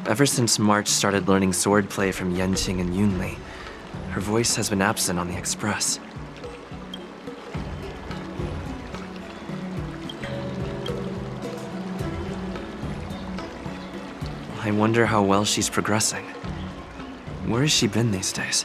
Ever since March started learning swordplay from Yenqing and Yunli, her voice has been absent on the Express. I wonder how well she's progressing. Where has she been these days?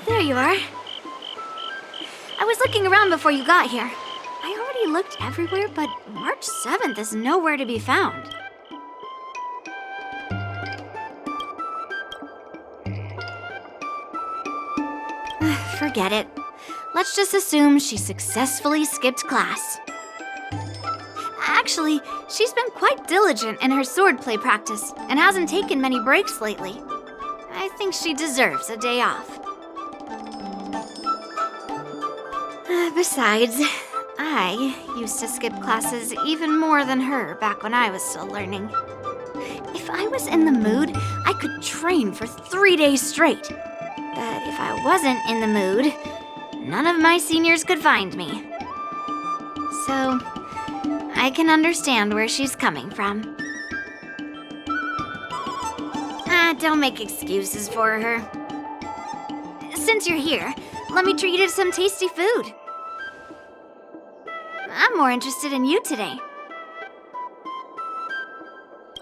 There you are. I was looking around before you got here. I already looked everywhere, but March 7th is nowhere to be found. Forget it. Let's just assume she successfully skipped class. Actually, she's been quite diligent in her swordplay practice and hasn't taken many breaks lately. I think she deserves a day off. Besides, I used to skip classes even more than her back when I was still learning. If I was in the mood, I could train for 3 days straight. But if I wasn't in the mood, none of my seniors could find me. So, I can understand where she's coming from. Don't make excuses for her. Since you're here, let me treat you to some tasty food. I'm more interested in you today.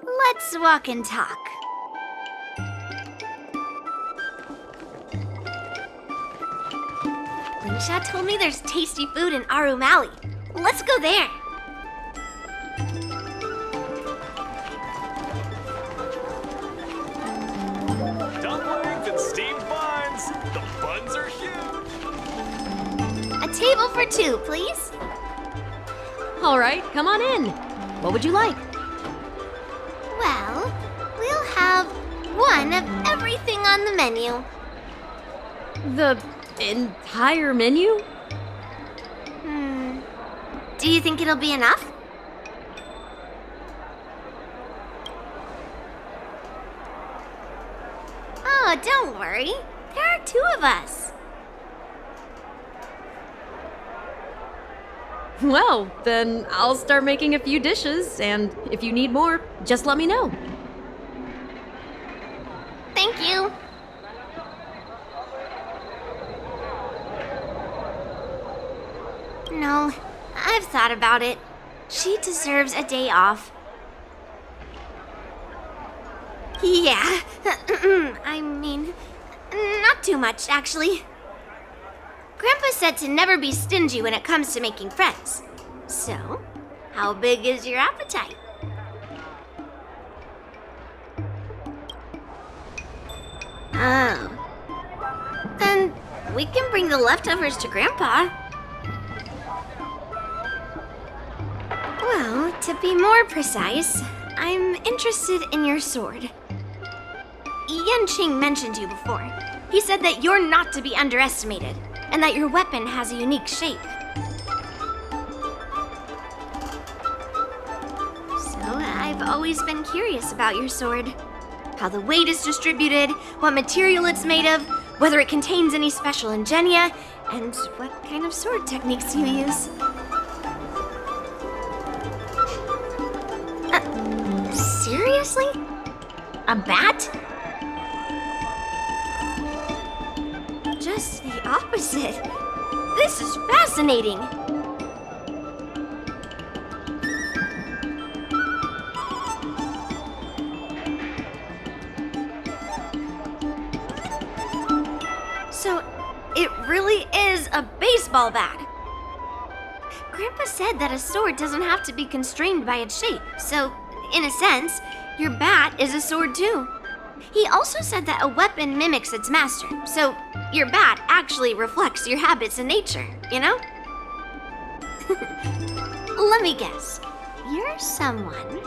Let's walk and talk. Lingsha told me there's tasty food in Arum Alley. Let's go there. Dumplings and steamed buns. The buns are huge. A table for 2, please. All right, come on in. What would you like? Well, we'll have one of everything on the menu. The entire menu? Do you think it'll be enough? Oh, don't worry. There are 2 of us. Well, then I'll start making a few dishes, and if you need more, just let me know. Thank you. No, I've thought about it. She deserves a day off. Yeah, I mean, not too much, actually. Grandpa said to never be stingy when it comes to making friends. So, how big is your appetite? Oh. Then we can bring the leftovers to Grandpa. Well, to be more precise, I'm interested in your sword. Yenqing mentioned you before. He said that you're not to be underestimated, and that your weapon has a unique shape. So I've always been curious about your sword. How the weight is distributed, what material it's made of, whether it contains any special ingenia, and what kind of sword techniques you use. Seriously? A bat? Just the opposite. This is fascinating. So, it really is a baseball bat. Grandpa said that a sword doesn't have to be constrained by its shape, so, in a sense, your bat is a sword too. He also said that a weapon mimics its master, so your bat actually reflects your habits and nature, you know? Let me guess. You're someone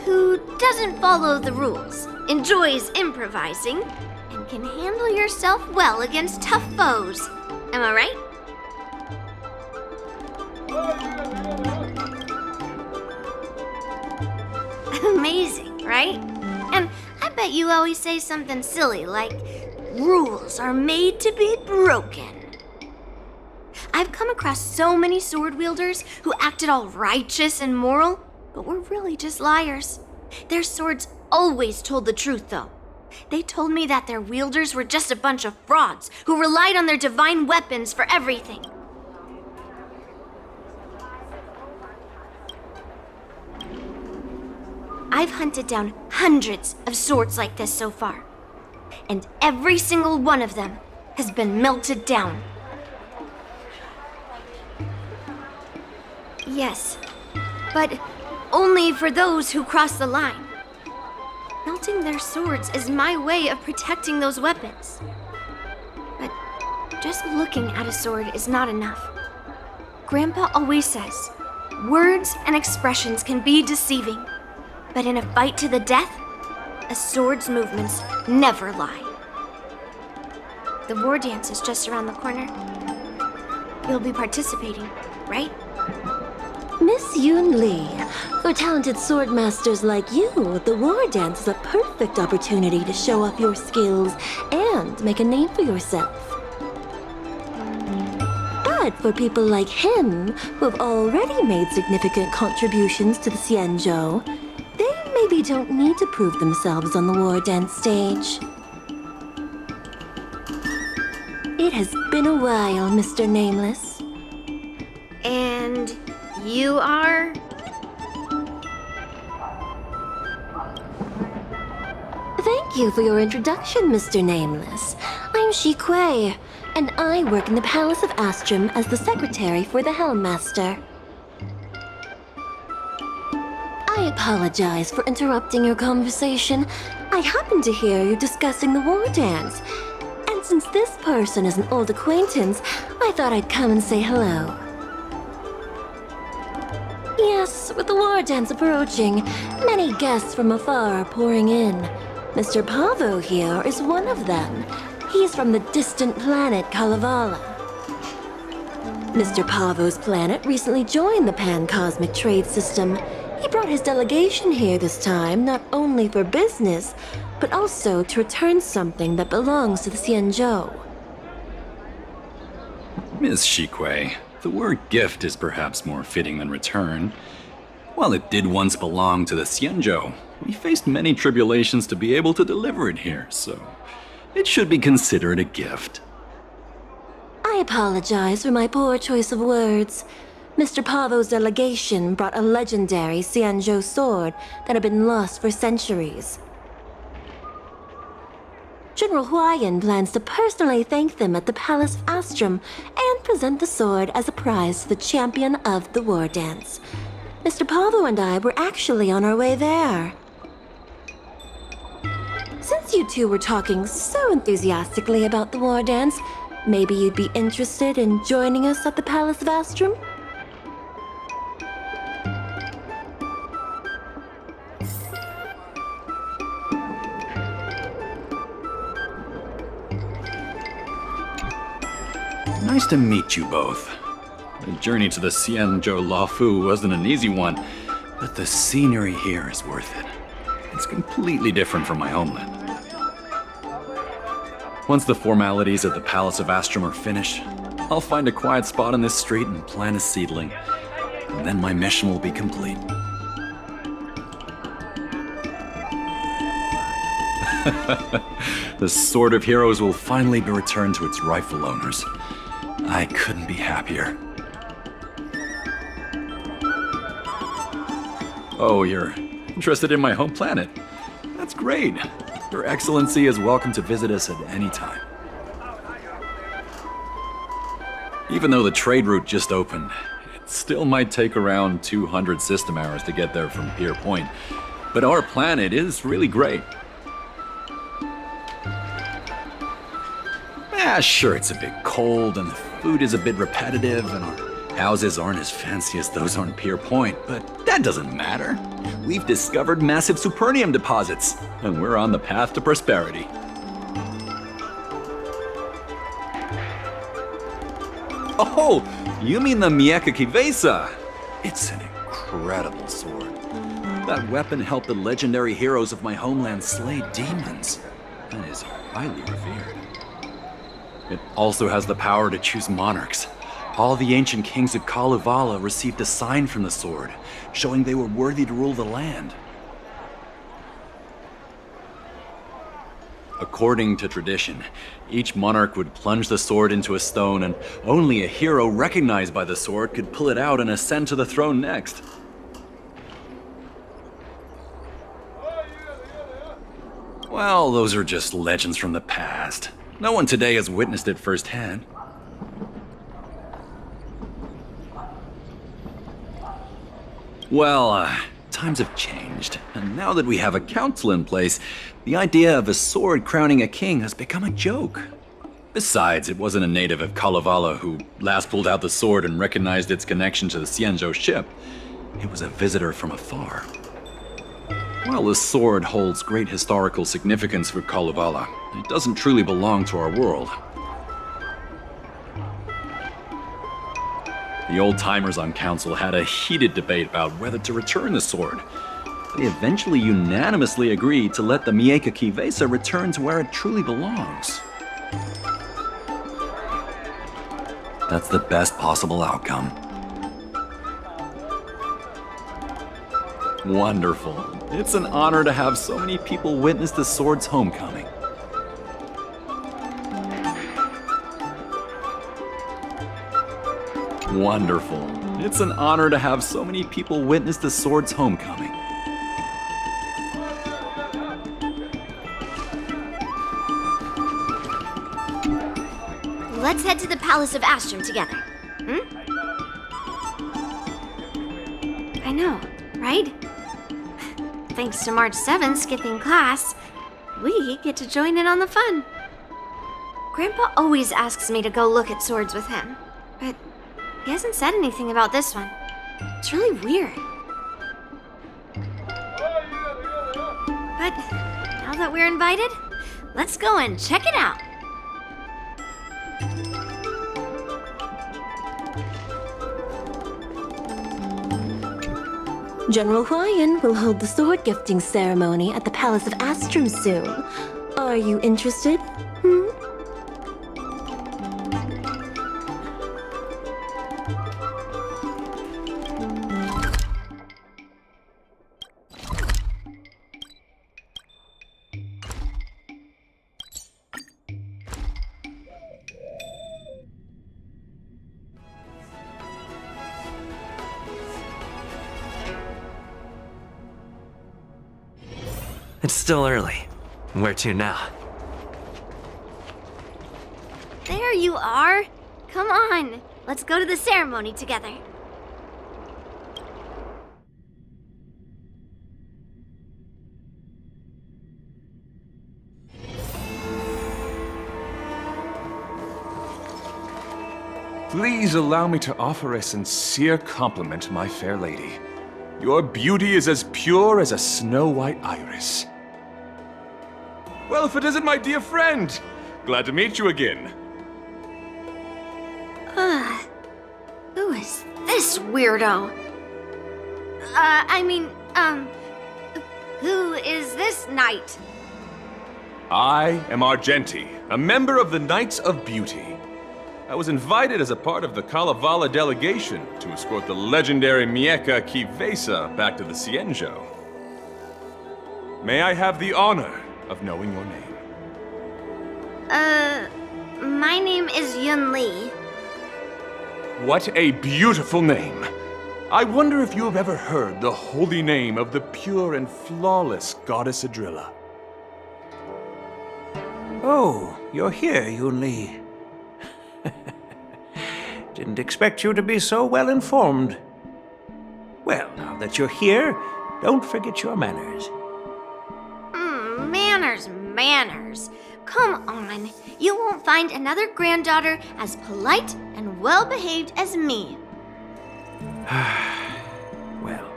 who doesn't follow the rules, enjoys improvising, and can handle yourself well against tough foes. Am I right? Amazing, right? And I bet you always say something silly like, rules are made to be broken. I've come across so many sword wielders who acted all righteous and moral, but were really just liars. Their swords always told the truth, though. They told me that their wielders were just a bunch of frauds who relied on their divine weapons for everything. I've hunted down hundreds of swords like this so far, and every single one of them has been melted down. Yes, but only for those who cross the line. Melting their swords is my way of protecting those weapons. But just looking at a sword is not enough. Grandpa always says, words and expressions can be deceiving, but in a fight to the death, a sword's movements never lie. The war dance is just around the corner. You'll be participating, right? Miss Yoon Lee, for talented sword masters like you, the war dance is a perfect opportunity to show off your skills and make a name for yourself. But for people like him, who have already made significant contributions to the Xianzhou, they maybe don't need to prove themselves on the war dance stage. It has been a while, Mr. Nameless. And you are? Thank you for your introduction, Mr. Nameless. I'm Shi Kuei, and I work in the Palace of Astrum as the secretary for the Helmmaster. I apologize for interrupting your conversation. I happened to hear you discussing the war dance, and since this person is an old acquaintance, I thought I'd come and say hello. Yes, with the war dance approaching, many guests from afar are pouring in. Mr. Pavo here is one of them. He's from the distant planet Kalevala. Mr. Pavo's planet recently joined the Pan-Cosmic Trade System. He brought his delegation here this time, not only for business, but also to return something that belongs to the Xianzhou. Miss Shikui, the word gift is perhaps more fitting than return. While it did once belong to the Xianzhou, we faced many tribulations to be able to deliver it here, so it should be considered a gift. I apologize for my poor choice of words. Mr. Pavo's delegation brought a legendary Xianzhou sword that had been lost for centuries. General Huayan plans to personally thank them at the Palace of Astrum and present the sword as a prize to the champion of the war dance. Mr. Pavo and I were actually on our way there. Since you two were talking so enthusiastically about the war dance, maybe you'd be interested in joining us at the Palace of Astrum? Nice to meet you both. The journey to the Xianzhou Lafu wasn't an easy one, but the scenery here is worth it. It's completely different from my homeland. Once the formalities at the Palace of Astrum are finished, I'll find a quiet spot on this street and plant a seedling, and then my mission will be complete. The Sword of Heroes will finally be returned to its rightful owners. I couldn't be happier. Oh, you're interested in my home planet? That's great. Your Excellency is welcome to visit us at any time. Even though the trade route just opened, it still might take around 200 system hours to get there from Pier Point. But our planet is really great. Sure, it's a bit cold and the food is a bit repetitive and our houses aren't as fancy as those on Pier Point, but that doesn't matter. We've discovered massive supernium deposits, and we're on the path to prosperity. Oh, you mean the Mieka Kivesa? It's an incredible sword. That weapon helped the legendary heroes of my homeland slay demons, and is highly revered. It also has the power to choose monarchs. All the ancient kings of Kalevala received a sign from the sword, showing they were worthy to rule the land. According to tradition, each monarch would plunge the sword into a stone, and only a hero recognized by the sword could pull it out and ascend to the throne next. Well, those are just legends from the past. No one today has witnessed it firsthand. Well, times have changed, and now that we have a council in place, the idea of a sword crowning a king has become a joke. Besides, it wasn't a native of Kalevala who last pulled out the sword and recognized its connection to the Xianzhou ship. It was a visitor from afar. While the sword holds great historical significance for Kalevala, it doesn't truly belong to our world. The old-timers on council had a heated debate about whether to return the sword. They eventually unanimously agreed to let the Mieka Kivesa return to where it truly belongs. That's the best possible outcome. Wonderful. It's an honor to have so many people witness the sword's homecoming. Wonderful. It's an honor to have so many people witness the sword's homecoming. Let's head to the Palace of Astrum together. I know, right? Thanks to March 7th skipping class, we get to join in on the fun. Grandpa always asks me to go look at swords with him, but he hasn't said anything about this one. It's really weird. But now that we're invited, let's go and check it out. General Huayan will hold the sword gifting ceremony at the Palace of Astrum soon. Are you interested? It's still early. Where to now? There you are. Come on, let's go to the ceremony together. Please allow me to offer a sincere compliment to my fair lady. Your beauty is as pure as a snow-white iris. Well, if it isn't my dear friend! Glad to meet you again. Who is this weirdo? Who is this knight? I am Argenti, a member of the Knights of Beauty. I was invited as a part of the Kalevala delegation to escort the legendary Mieka Kivesa back to the Xianzhou. May I have the honor of knowing your name. My name is Yun Li. What a beautiful name! I wonder if you have ever heard the holy name of the pure and flawless goddess Adrilla. Oh, you're here, Yun Li. Didn't expect you to be so well informed. Well, now that you're here, don't forget your manners. Manners. Come on. You won't find another granddaughter as polite and well-behaved as me. Well,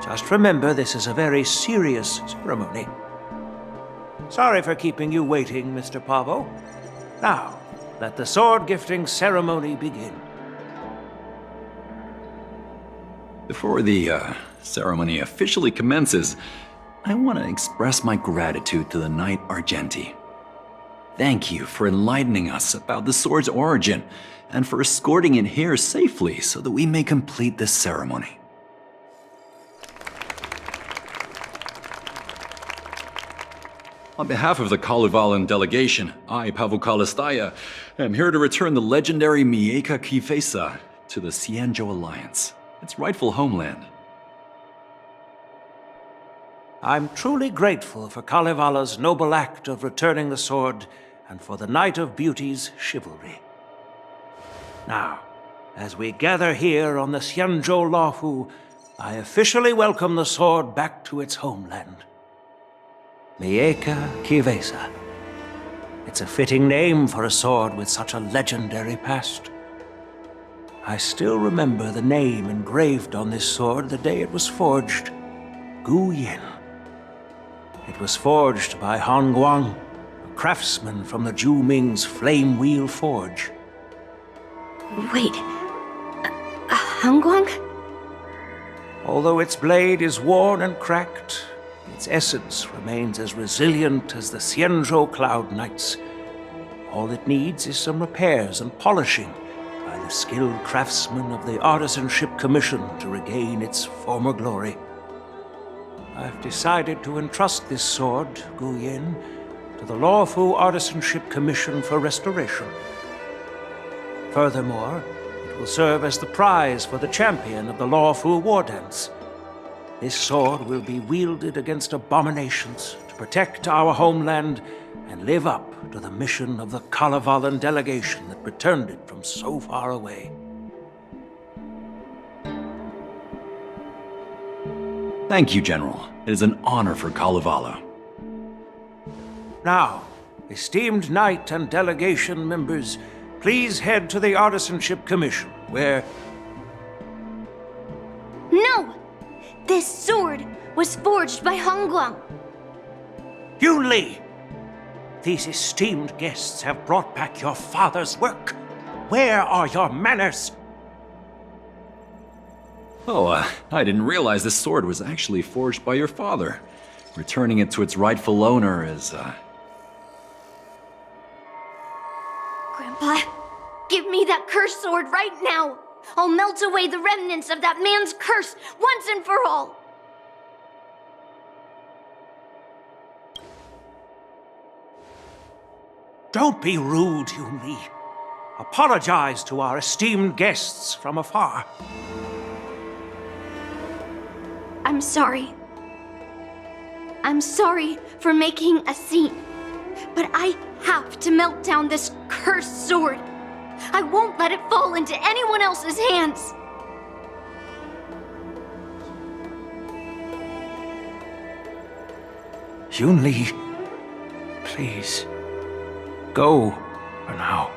just remember this is a very serious ceremony. Sorry for keeping you waiting, Mr. Pavo. Now, let the sword gifting ceremony begin. Before the ceremony officially commences, I want to express my gratitude to the Knight Argenti. Thank you for enlightening us about the sword's origin and for escorting it here safely so that we may complete this ceremony. On behalf of the Kalevalan delegation, I, Pavel Kalistaya, am here to return the legendary Mieka Kifesa to the Xianzhou Alliance, its rightful homeland. I'm truly grateful for Kalevala's noble act of returning the sword and for the Knight of Beauty's chivalry. Now, as we gather here on the Xianzhou Luofu, I officially welcome the sword back to its homeland. Mieka Kifesa. It's a fitting name for a sword with such a legendary past. I still remember the name engraved on this sword the day it was forged. Gu Yin. It was forged by Han Guang, a craftsman from the Zhu Ming's Flame Wheel Forge. Wait. Hangguang? Although its blade is worn and cracked, its essence remains as resilient as the Xianzhou Cloud Knights. All it needs is some repairs and polishing by the skilled craftsmen of the Artisanship Commission to regain its former glory. I've decided to entrust this sword, Gu Yin, to the Luofu Artisanship Commission for restoration. Furthermore, it will serve as the prize for the champion of the Luofu War Dance. This sword will be wielded against abominations to protect our homeland and live up to the mission of the Kalevalan delegation that returned it from so far away. Thank you, General. It is an honor for Kalevala. Now, esteemed Knight and delegation members, please head to the Artisanship Commission, where... No! This sword was forged by Hangguang. Yun Li! These esteemed guests have brought back your father's work. Where are your manners? Oh, I didn't realize this sword was actually forged by your father. Returning it to its rightful owner is, Grandpa, give me that cursed sword right now! I'll melt away the remnants of that man's curse once and for all! Don't be rude, Yun Li. Apologize to our esteemed guests from afar. I'm sorry. I'm sorry for making a scene. But I have to melt down this cursed sword. I won't let it fall into anyone else's hands. Yun Li, please, go for now.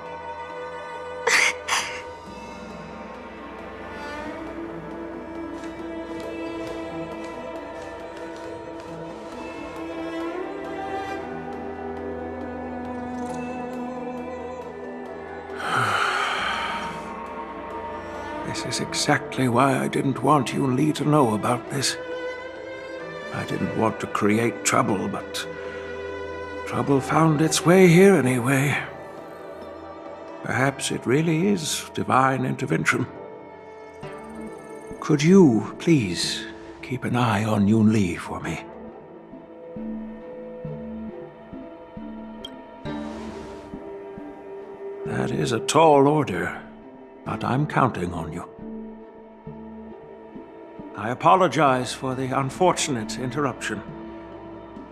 This is exactly why I didn't want Yun Li to know about this. I didn't want to create trouble, but trouble found its way here anyway. Perhaps it really is divine intervention. Could you, please, keep an eye on Yun Li for me? That is a tall order, but I'm counting on you. I apologize for the unfortunate interruption.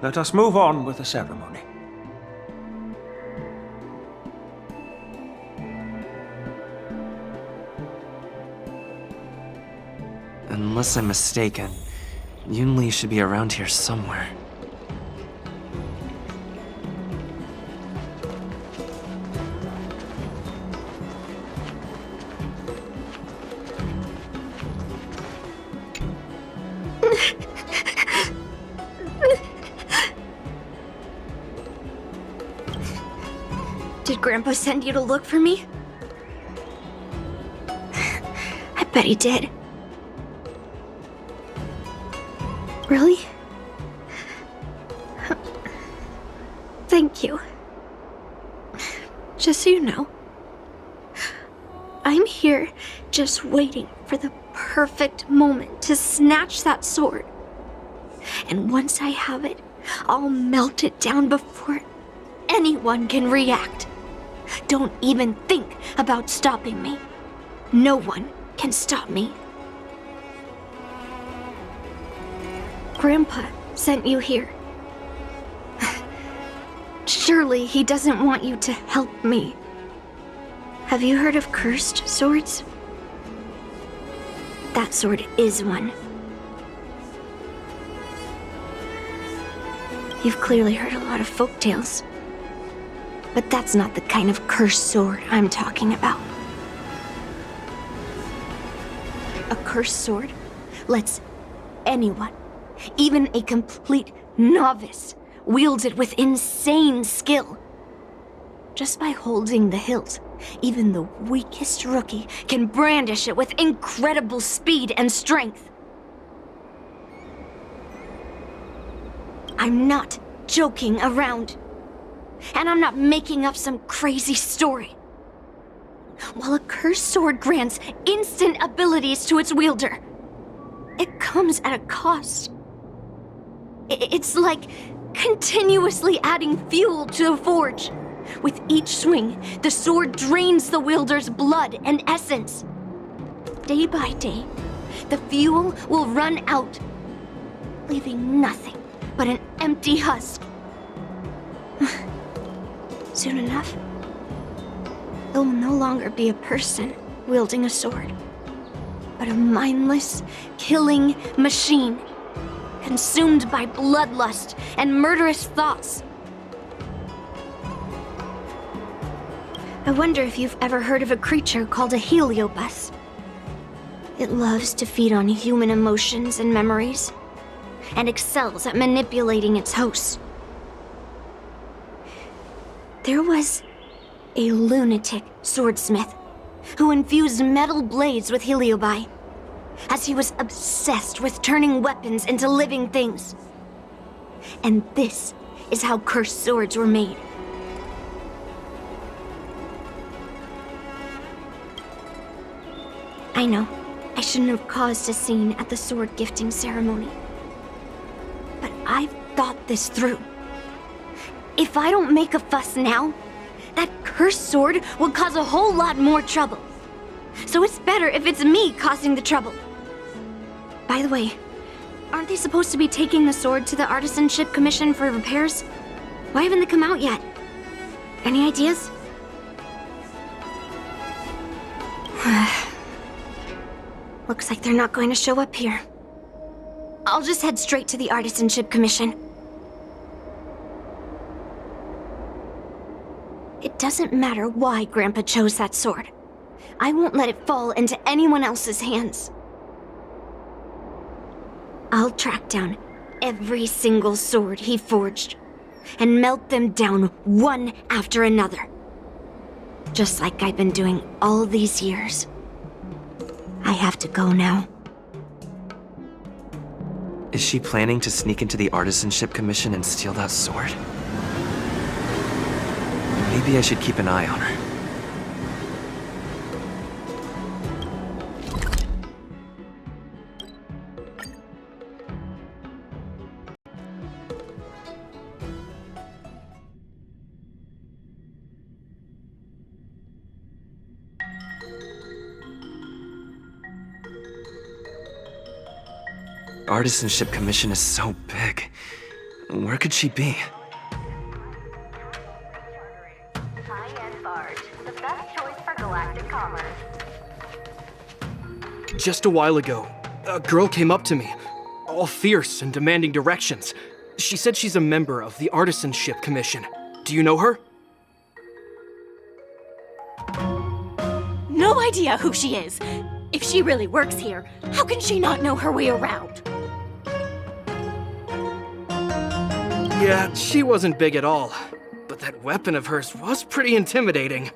Let us move on with the ceremony. Unless I'm mistaken, Yunli should be around here somewhere. Did Grandpa send you to look for me? I bet he did. Really? Thank you. Just so you know, I'm here just waiting for the perfect moment to snatch that sword. And once I have it, I'll melt it down before anyone can react. Don't even think about stopping me. No one can stop me. Grandpa sent you here. Surely he doesn't want you to help me. Have you heard of cursed swords? That sword is one. You've clearly heard a lot of folktales. But that's not the kind of cursed sword I'm talking about. A cursed sword lets anyone, even a complete novice, wield it with insane skill. Just by holding the hilt, even the weakest rookie can brandish it with incredible speed and strength. I'm not joking around. And I'm not making up some crazy story. While a cursed sword grants instant abilities to its wielder, it comes at a cost. It's like continuously adding fuel to the forge. With each swing, the sword drains the wielder's blood and essence. Day by day, the fuel will run out, leaving nothing but an empty husk. Soon enough, it will no longer be a person wielding a sword, but a mindless, killing machine, consumed by bloodlust and murderous thoughts. I wonder if you've ever heard of a creature called a HoYoverse. It loves to feed on human emotions and memories, and excels at manipulating its hosts. There was a lunatic swordsmith who infused metal blades with HoYoverse, as he was obsessed with turning weapons into living things. And this is how cursed swords were made. I know, I shouldn't have caused a scene at the sword gifting ceremony. But I've thought this through. If I don't make a fuss now, that cursed sword will cause a whole lot more trouble. So it's better if it's me causing the trouble. By the way, aren't they supposed to be taking the sword to the Artisanship Commission for repairs? Why haven't they come out yet? Any ideas? Looks like they're not going to show up here. I'll just head straight to the Artisanship Commission. It doesn't matter why Grandpa chose that sword. I won't let it fall into anyone else's hands. I'll track down every single sword he forged and melt them down one after another. Just like I've been doing all these years. I have to go now. Is she planning to sneak into the Artisanship Commission and steal that sword? Maybe I should keep an eye on her. artisanship commission is so big. Where could she be? High-end barge, the best choice for galactic commerce. Just a while ago, a girl came up to me, all fierce and demanding directions. She said she's a member of the Artisanship Commission. Do you know her? No idea who she is. If she really works here, how can she not know her way around? Yeah, she wasn't big at all, but that weapon of hers was pretty intimidating.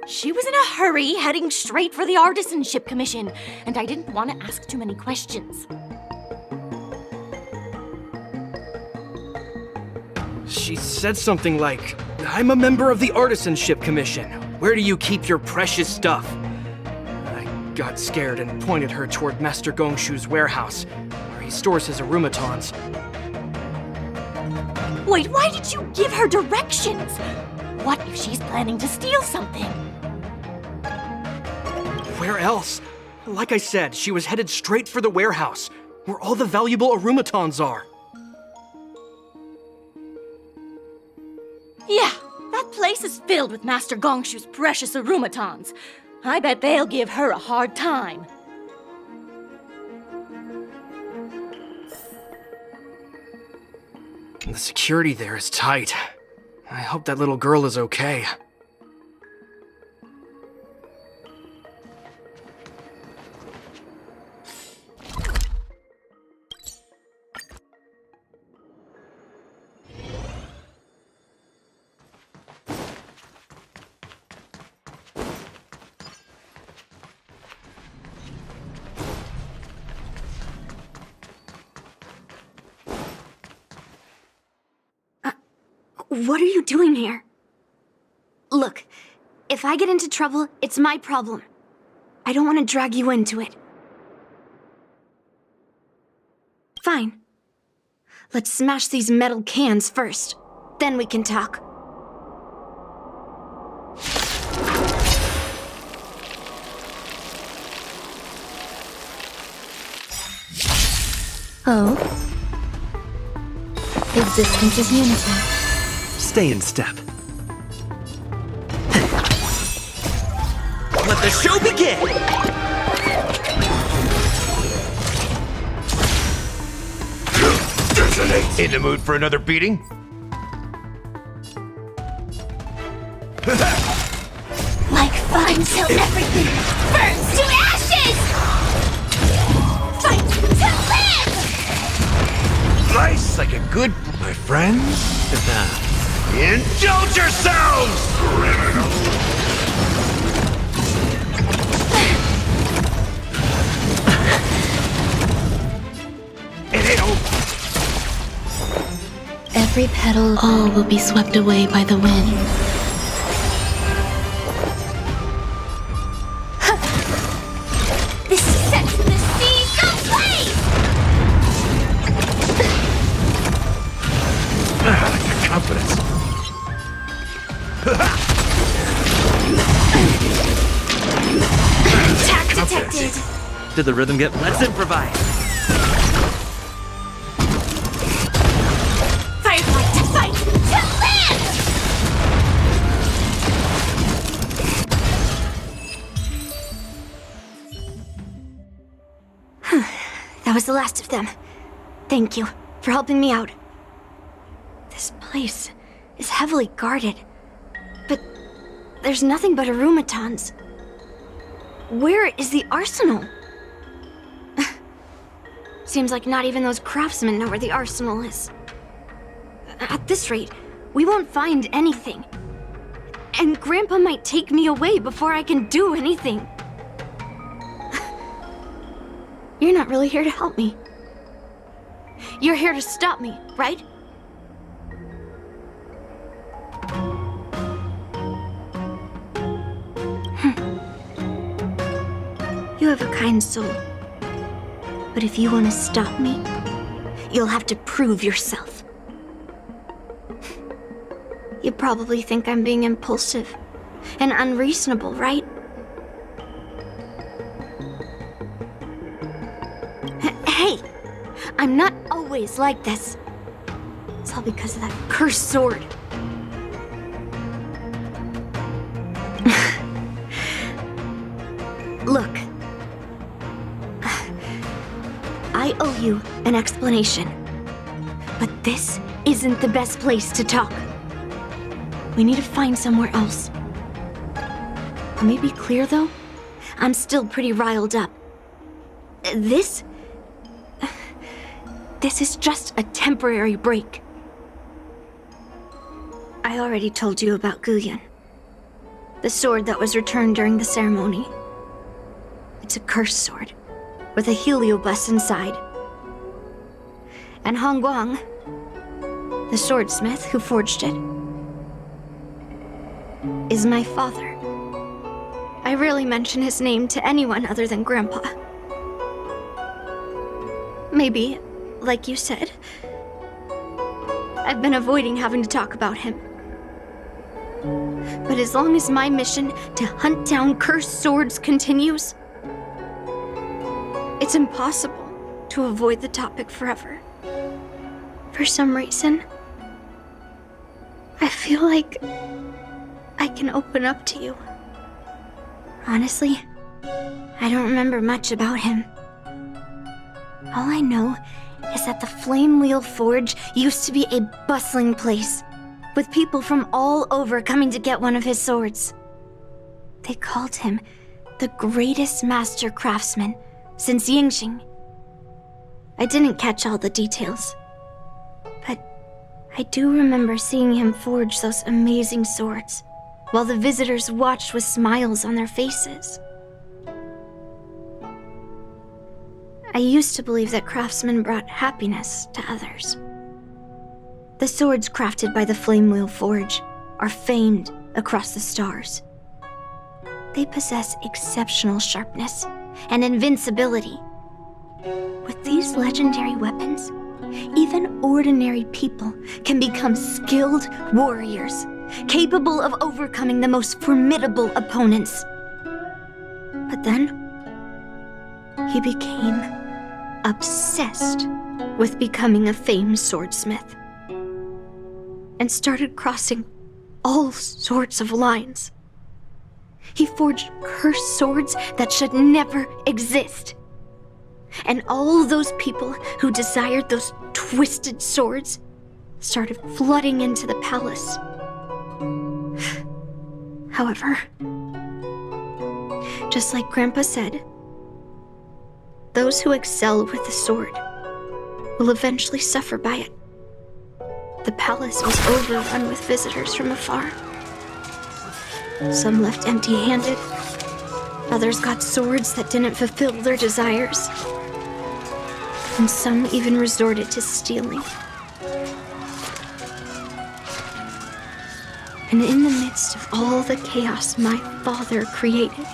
She was in a hurry, heading straight for the Artisanship Commission, and I didn't want to ask too many questions. She said something like, "I'm a member of the Artisanship Commission. Where do you keep your precious stuff?" I got scared and pointed her toward Master Gongshu's warehouse, where he stores his arumatons. Wait, why did you give her directions? What if she's planning to steal something? Where else? Like I said, she was headed straight for the warehouse, where all the valuable arumatons are. Yeah, that place is filled with Master Gongshu's precious arumatons. I bet they'll give her a hard time. The security there is tight. I hope that little girl is okay. What are you doing here? Look, if I get into trouble, it's my problem. I don't want to drag you into it. Fine. Let's smash these metal cans first. Then we can talk. Oh. Existence is unity. Stay in step. Let the show begin! In the mood for another beating? Like fire till everything burns to ashes! Fight to live! Nice, like a good, my friends. Indulge yourselves! It ain't over. Every petal, all will be swept away by the wind. This sets the seas ablaze! Your confidence. Attack detected! Did the rhythm get? Let's improvise! Firefly to fight to live! That was the last of them. Thank you for helping me out. This place is heavily guarded, but there's nothing but arumatons. Where is the arsenal? Seems like not even those craftsmen know where the arsenal is. At this rate, we won't find anything. And Grandpa might take me away before I can do anything. You're not really here to help me. You're here to stop me, right? You have a kind soul. But if you want to stop me, you'll have to prove yourself. You probably think I'm being impulsive and unreasonable, right? I'm not always like this. It's all because of that cursed sword. Look. I owe you an explanation. But this isn't the best place to talk. We need to find somewhere else. Let me be clear, though. I'm still pretty riled up. This is just a temporary break. I already told you about Guyan. The sword that was returned during the ceremony. It's a cursed sword, with a heliobus inside. And Hongguang, the swordsmith who forged it, is my father. I rarely mention his name to anyone other than Grandpa. Maybe, like you said, I've been avoiding having to talk about him. But as long as my mission to hunt down cursed swords continues, it's impossible to avoid the topic forever. For some reason, I feel like I can open up to you. Honestly, I don't remember much about him. All I know is that the Flame Wheel Forge used to be a bustling place, with people from all over coming to get one of his swords. They called him the greatest master craftsman since Yingxing. I didn't catch all the details, but I do remember seeing him forge those amazing swords, while the visitors watched with smiles on their faces. I used to believe that craftsmen brought happiness to others. The swords crafted by the Flame Wheel Forge are famed across the stars. They possess exceptional sharpness and invincibility. With these legendary weapons, even ordinary people can become skilled warriors, capable of overcoming the most formidable opponents. But then, he became obsessed with becoming a famed swordsmith, and started crossing all sorts of lines. He forged cursed swords that should never exist. And all those people who desired those twisted swords started flooding into the palace. However, just like Grandpa said, those who excel with the sword will eventually suffer by it. The palace was overrun with visitors from afar. Some left empty-handed. Others got swords that didn't fulfill their desires. And some even resorted to stealing. And in the midst of all the chaos my father created,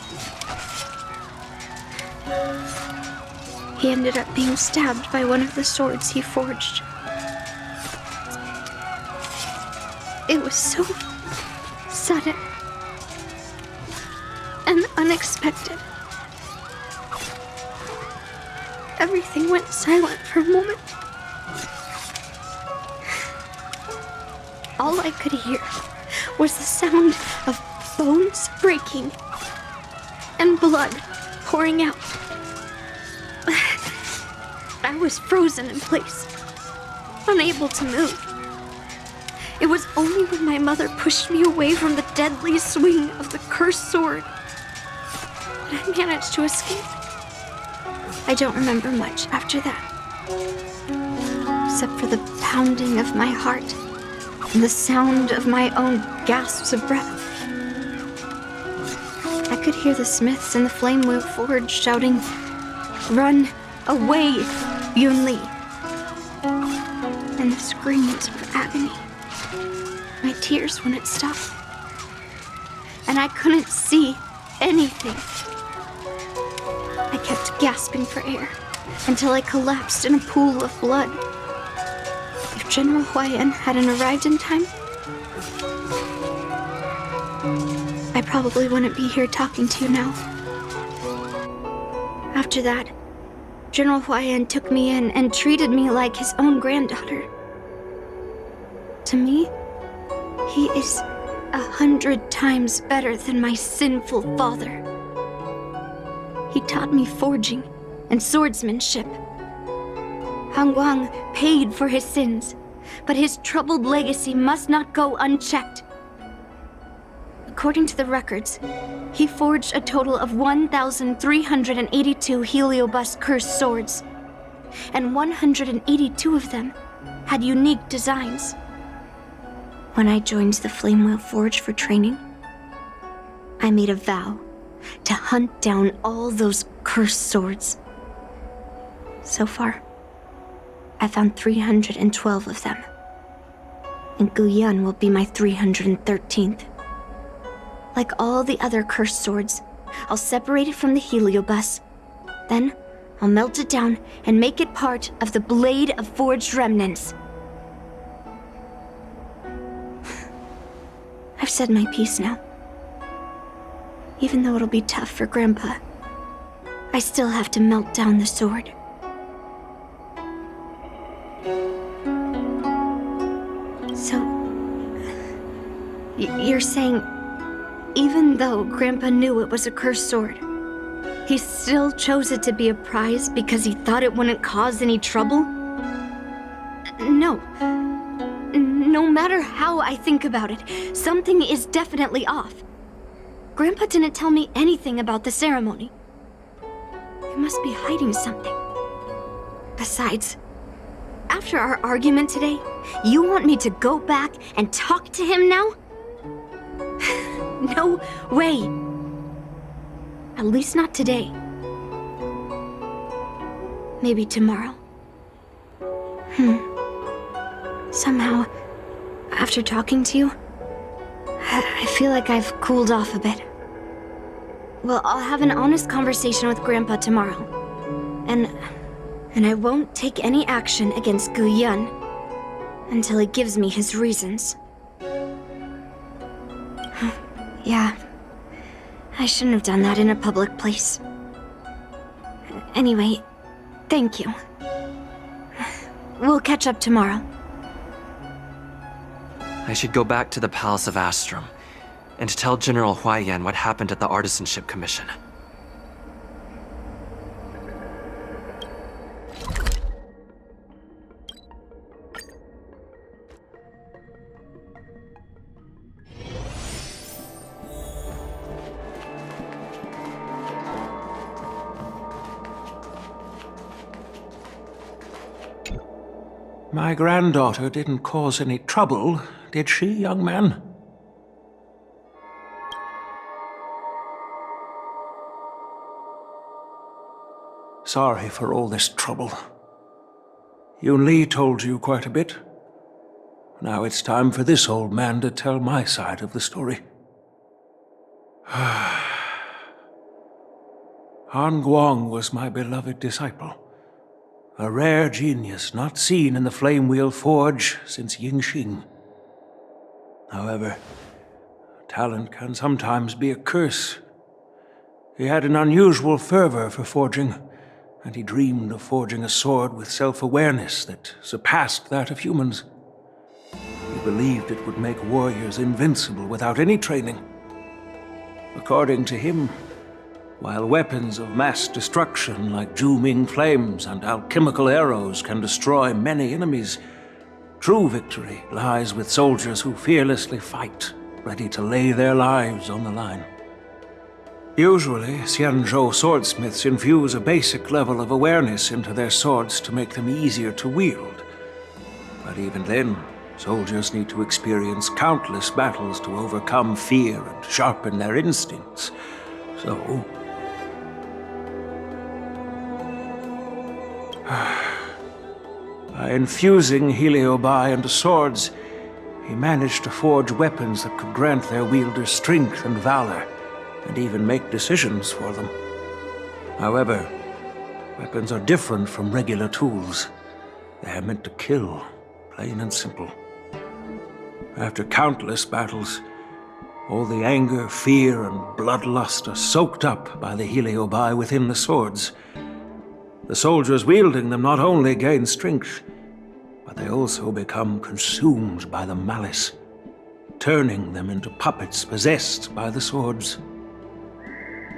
he ended up being stabbed by one of the swords he forged. It was so sudden and unexpected. Everything went silent for a moment. All I could hear was the sound of bones breaking and blood pouring out. I was frozen in place, unable to move. It was only when my mother pushed me away from the deadly swing of the cursed sword that I managed to escape. I don't remember much after that, except for the pounding of my heart and the sound of my own gasps of breath. I could hear the smiths in the Flame Wheel Forge shouting, "Run away, Yunli!" And the screams of agony. My tears wouldn't stop, and I couldn't see anything. I kept gasping for air until I collapsed in a pool of blood. If General Huayan hadn't arrived in time, I probably wouldn't be here talking to you now. After that, General Huayan took me in and treated me like his own granddaughter. To me, he is 100 times better than my sinful father. He taught me forging and swordsmanship. Han Guang paid for his sins, but his troubled legacy must not go unchecked. According to the records, he forged a total of 1,382 Heliobus cursed swords, and 182 of them had unique designs. When I joined the Flamewheel Forge for training, I made a vow to hunt down all those cursed swords. So far, I found 312 of them, and Guyan will be my 313th. Like all the other cursed swords, I'll separate it from the Heliobus. Then, I'll melt it down and make it part of the Blade of Forged Remnants. I've said my piece now. Even though it'll be tough for Grandpa, I still have to melt down the sword. So, you're saying, even though Grandpa knew it was a cursed sword, he still chose it to be a prize because he thought it wouldn't cause any trouble? No. No matter how I think about it, something is definitely off. Grandpa didn't tell me anything about the ceremony. He must be hiding something. Besides, after our argument today, you want me to go back and talk to him now? No way. At least not today. Maybe tomorrow. Somehow, after talking to you, I feel like I've cooled off a bit. Well, I'll have an honest conversation with Grandpa tomorrow. And I won't take any action against Guyan until he gives me his reasons. Yeah, I shouldn't have done that in a public place. Anyway, thank you. We'll catch up tomorrow. I should go back to the Palace of Astrum and tell General Huayan what happened at the Artisanship Commission. My granddaughter didn't cause any trouble, did she, young man? Sorry for all this trouble. Yun Li told you quite a bit. Now it's time for this old man to tell my side of the story. Han Guang was my beloved disciple. A rare genius not seen in the Flamewheel Forge since Yingxing. However, talent can sometimes be a curse. He had an unusual fervor for forging, and he dreamed of forging a sword with self-awareness that surpassed that of humans. He believed it would make warriors invincible without any training. According to him, while weapons of mass destruction like Zhu-Ming flames and alchemical arrows can destroy many enemies, true victory lies with soldiers who fearlessly fight, ready to lay their lives on the line. Usually, Xianzhou swordsmiths infuse a basic level of awareness into their swords to make them easier to wield. But even then, soldiers need to experience countless battles to overcome fear and sharpen their instincts. So, by infusing Heliobi into swords, he managed to forge weapons that could grant their wielders strength and valor, and even make decisions for them. However, weapons are different from regular tools. They are meant to kill, plain and simple. After countless battles, all the anger, fear, and bloodlust are soaked up by the Heliobi within the swords. The soldiers wielding them not only gain strength, but they also become consumed by the malice, turning them into puppets possessed by the swords.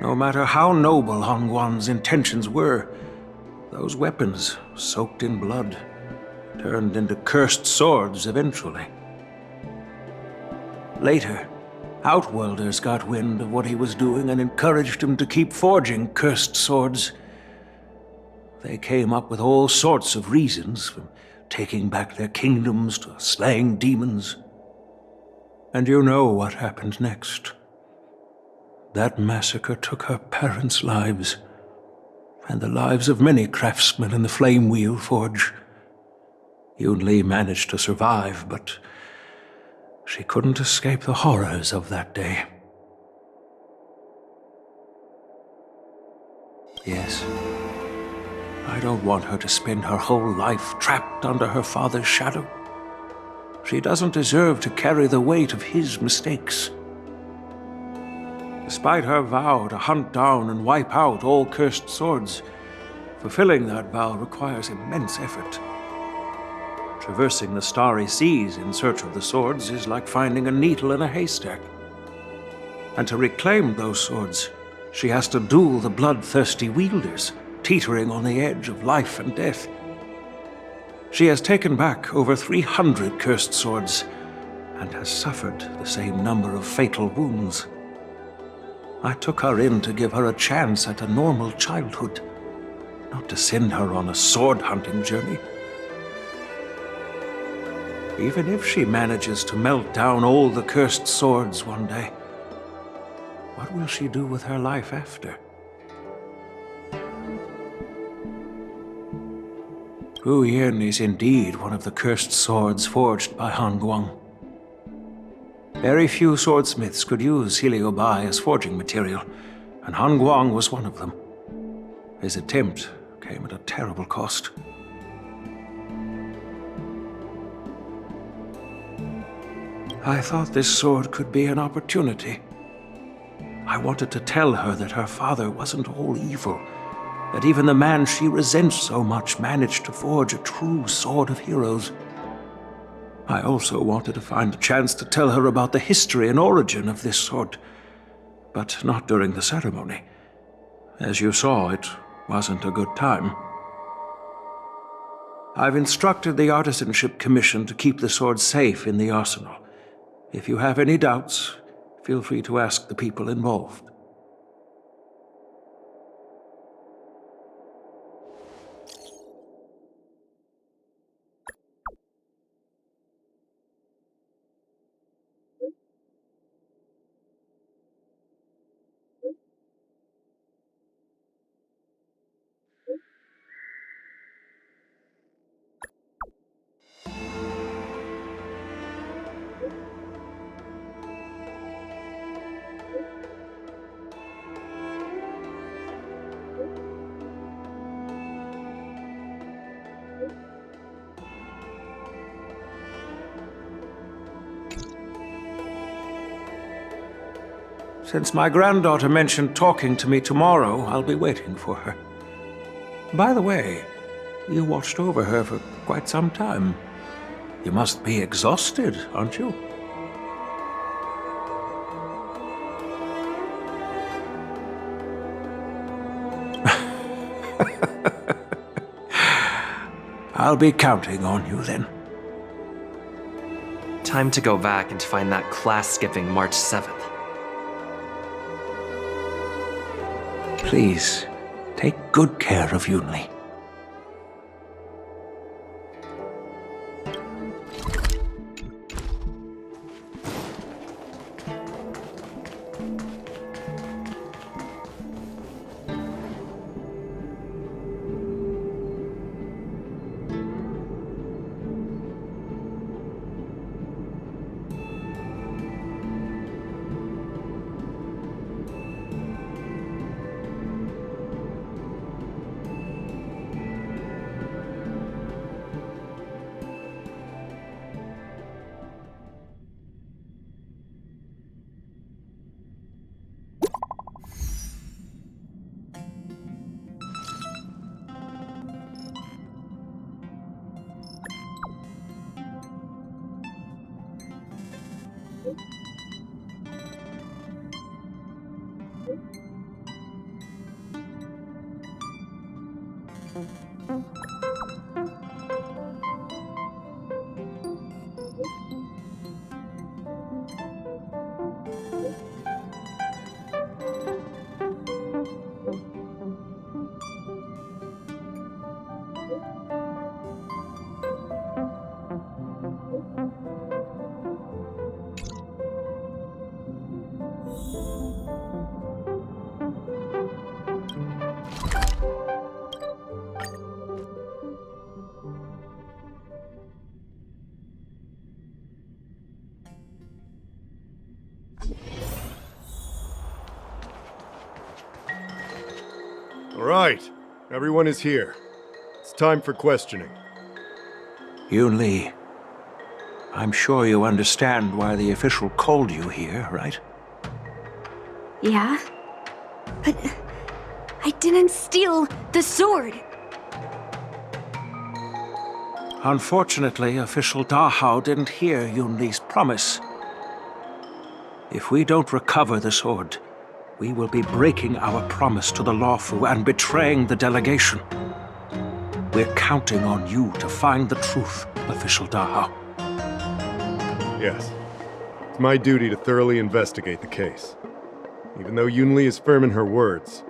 No matter how noble Hongguang's intentions were, those weapons, soaked in blood, turned into cursed swords eventually. Later, Outworlders got wind of what he was doing and encouraged him to keep forging cursed swords. They came up with all sorts of reasons, from taking back their kingdoms to slaying demons. And you know what happened next. That massacre took her parents' lives, and the lives of many craftsmen in the Flame Wheel Forge. Yunli managed to survive, but she couldn't escape the horrors of that day. Yes, I don't want her to spend her whole life trapped under her father's shadow. She doesn't deserve to carry the weight of his mistakes. Despite her vow to hunt down and wipe out all cursed swords, fulfilling that vow requires immense effort. Traversing the starry seas in search of the swords is like finding a needle in a haystack. And to reclaim those swords, she has to duel the bloodthirsty wielders, teetering on the edge of life and death. She has taken back over 300 cursed swords, and has suffered the same number of fatal wounds. I took her in to give her a chance at a normal childhood, not to send her on a sword-hunting journey. Even if she manages to melt down all the cursed swords one day, what will she do with her life after? Gu Yin is indeed one of the cursed swords forged by Hongguang. Very few swordsmiths could use Heliobai as forging material, and Hongguang was one of them. His attempt came at a terrible cost. I thought this sword could be an opportunity. I wanted to tell her that her father wasn't all evil, that even the man she resents so much managed to forge a true sword of heroes. I also wanted to find a chance to tell her about the history and origin of this sword, but not during the ceremony. As you saw, it wasn't a good time. I've instructed the Artisanship Commission to keep the sword safe in the arsenal. If you have any doubts, feel free to ask the people involved. Since my granddaughter mentioned talking to me tomorrow, I'll be waiting for her. By the way, you watched over her for quite some time. You must be exhausted, aren't you? I'll be counting on you then. Time to go back and find that class-skipping March 7th. Please, take good care of Yunli. All right, everyone is here. It's time for questioning. Yun-Li, I'm sure you understand why the official called you here, right? Yeah? But I didn't steal the sword. Unfortunately, official Dahao didn't hear Yun-Li's promise. If we don't recover the sword, we will be breaking our promise to the Lawfu and betraying the delegation. We're counting on you to find the truth, official Dahao. Yes. It's my duty to thoroughly investigate the case. Even though Yun-Li is firm in her words,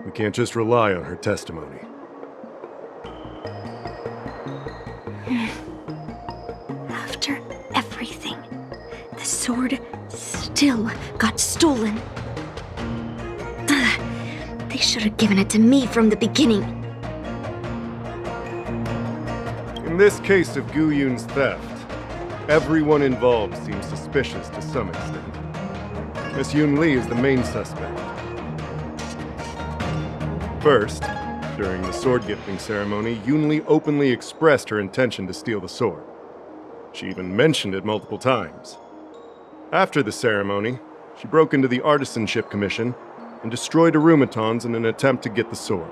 we can't just rely on her testimony. After everything, the sword still got stolen. They should have given it to me from the beginning. In this case of Gu Yun's theft, everyone involved seems suspicious to some extent. Miss Yun-Li is the main suspect. First, during the sword gifting ceremony, Yun-Li openly expressed her intention to steal the sword. She even mentioned it multiple times. After the ceremony, she broke into the Artisanship Commission and destroyed arumatons in an attempt to get the sword.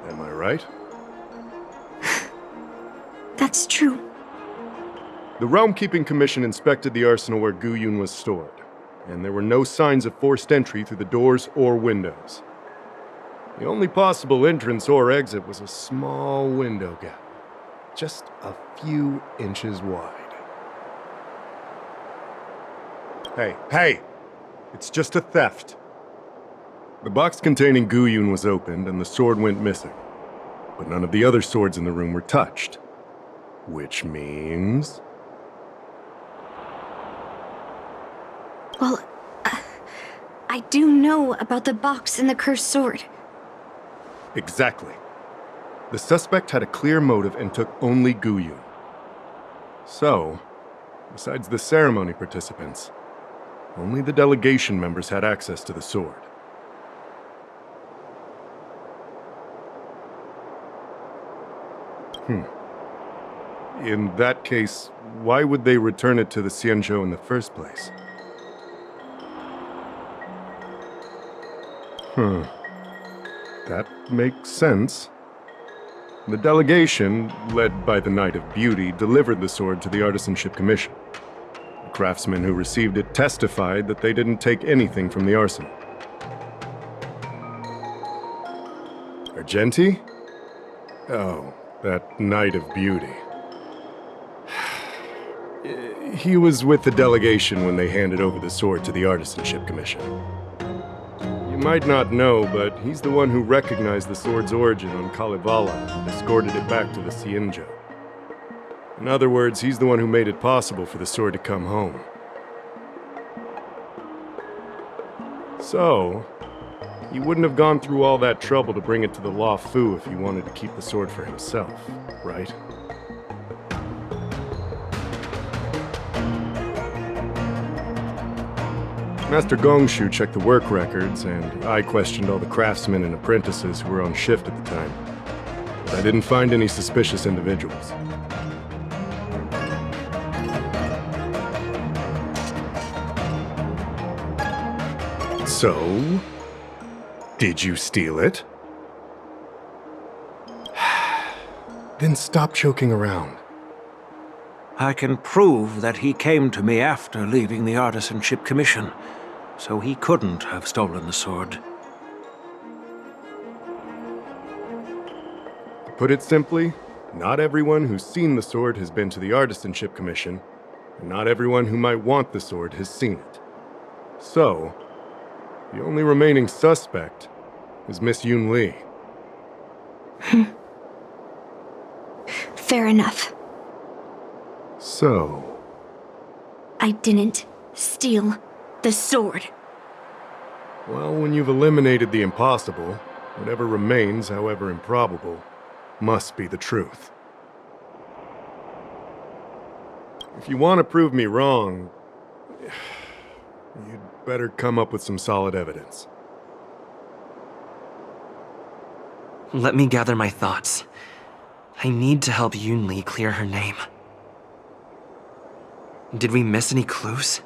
Am I right? That's true. The Realm Keeping Commission inspected the arsenal where Gu Yun was stored, and there were no signs of forced entry through the doors or windows. The only possible entrance or exit was a small window gap, just a few inches wide. Hey! It's just a theft. The box containing Gu Yun was opened and the sword went missing, but none of the other swords in the room were touched. Which means... Well, I do know about the box and the cursed sword. Exactly. The suspect had a clear motive and took only Gu Yun. So, besides the ceremony participants, only the delegation members had access to the sword. In that case, why would they return it to the Xianzhou in the first place? That makes sense. The delegation, led by the Knight of Beauty, delivered the sword to the Artisanship Commission. The craftsmen who received it testified that they didn't take anything from the arsenal. Argenti? Oh, that Knight of Beauty. He was with the delegation when they handed over the sword to the Artisanship Commission. You might not know, but he's the one who recognized the sword's origin on Kalevala and escorted it back to the Xianzhou. In other words, he's the one who made it possible for the sword to come home. So, he wouldn't have gone through all that trouble to bring it to the Lawfu if he wanted to keep the sword for himself, right? Master Gongshu checked the work records, and I questioned all the craftsmen and apprentices who were on shift at the time. But I didn't find any suspicious individuals. So, did you steal it? Then stop joking around. I can prove that he came to me after leaving the Artisanship Commission, so he couldn't have stolen the sword. put it simply, not everyone who's seen the sword has been to the Artisanship Commission, and not everyone who might want the sword has seen it. So, the only remaining suspect is Miss Yoon Lee. Fair enough. So... I didn't steal the sword. Well, when you've eliminated the impossible, whatever remains, however improbable, must be the truth. If you want to prove me wrong, you'd better come up with some solid evidence. Let me gather my thoughts. I need to help Yoon Lee clear her name. Did we miss any clues?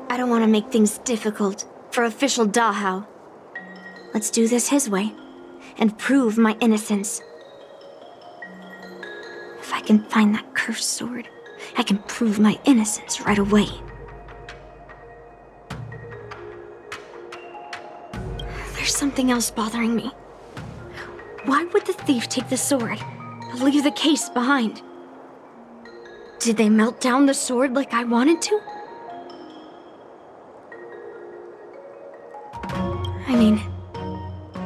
I don't want to make things difficult for official Dahao. Let's do this his way, and prove my innocence. If I can find that cursed sword, I can prove my innocence right away. There's something else bothering me. Why would the thief take the sword, but leave the case behind? Did they melt down the sword like I wanted to? I mean,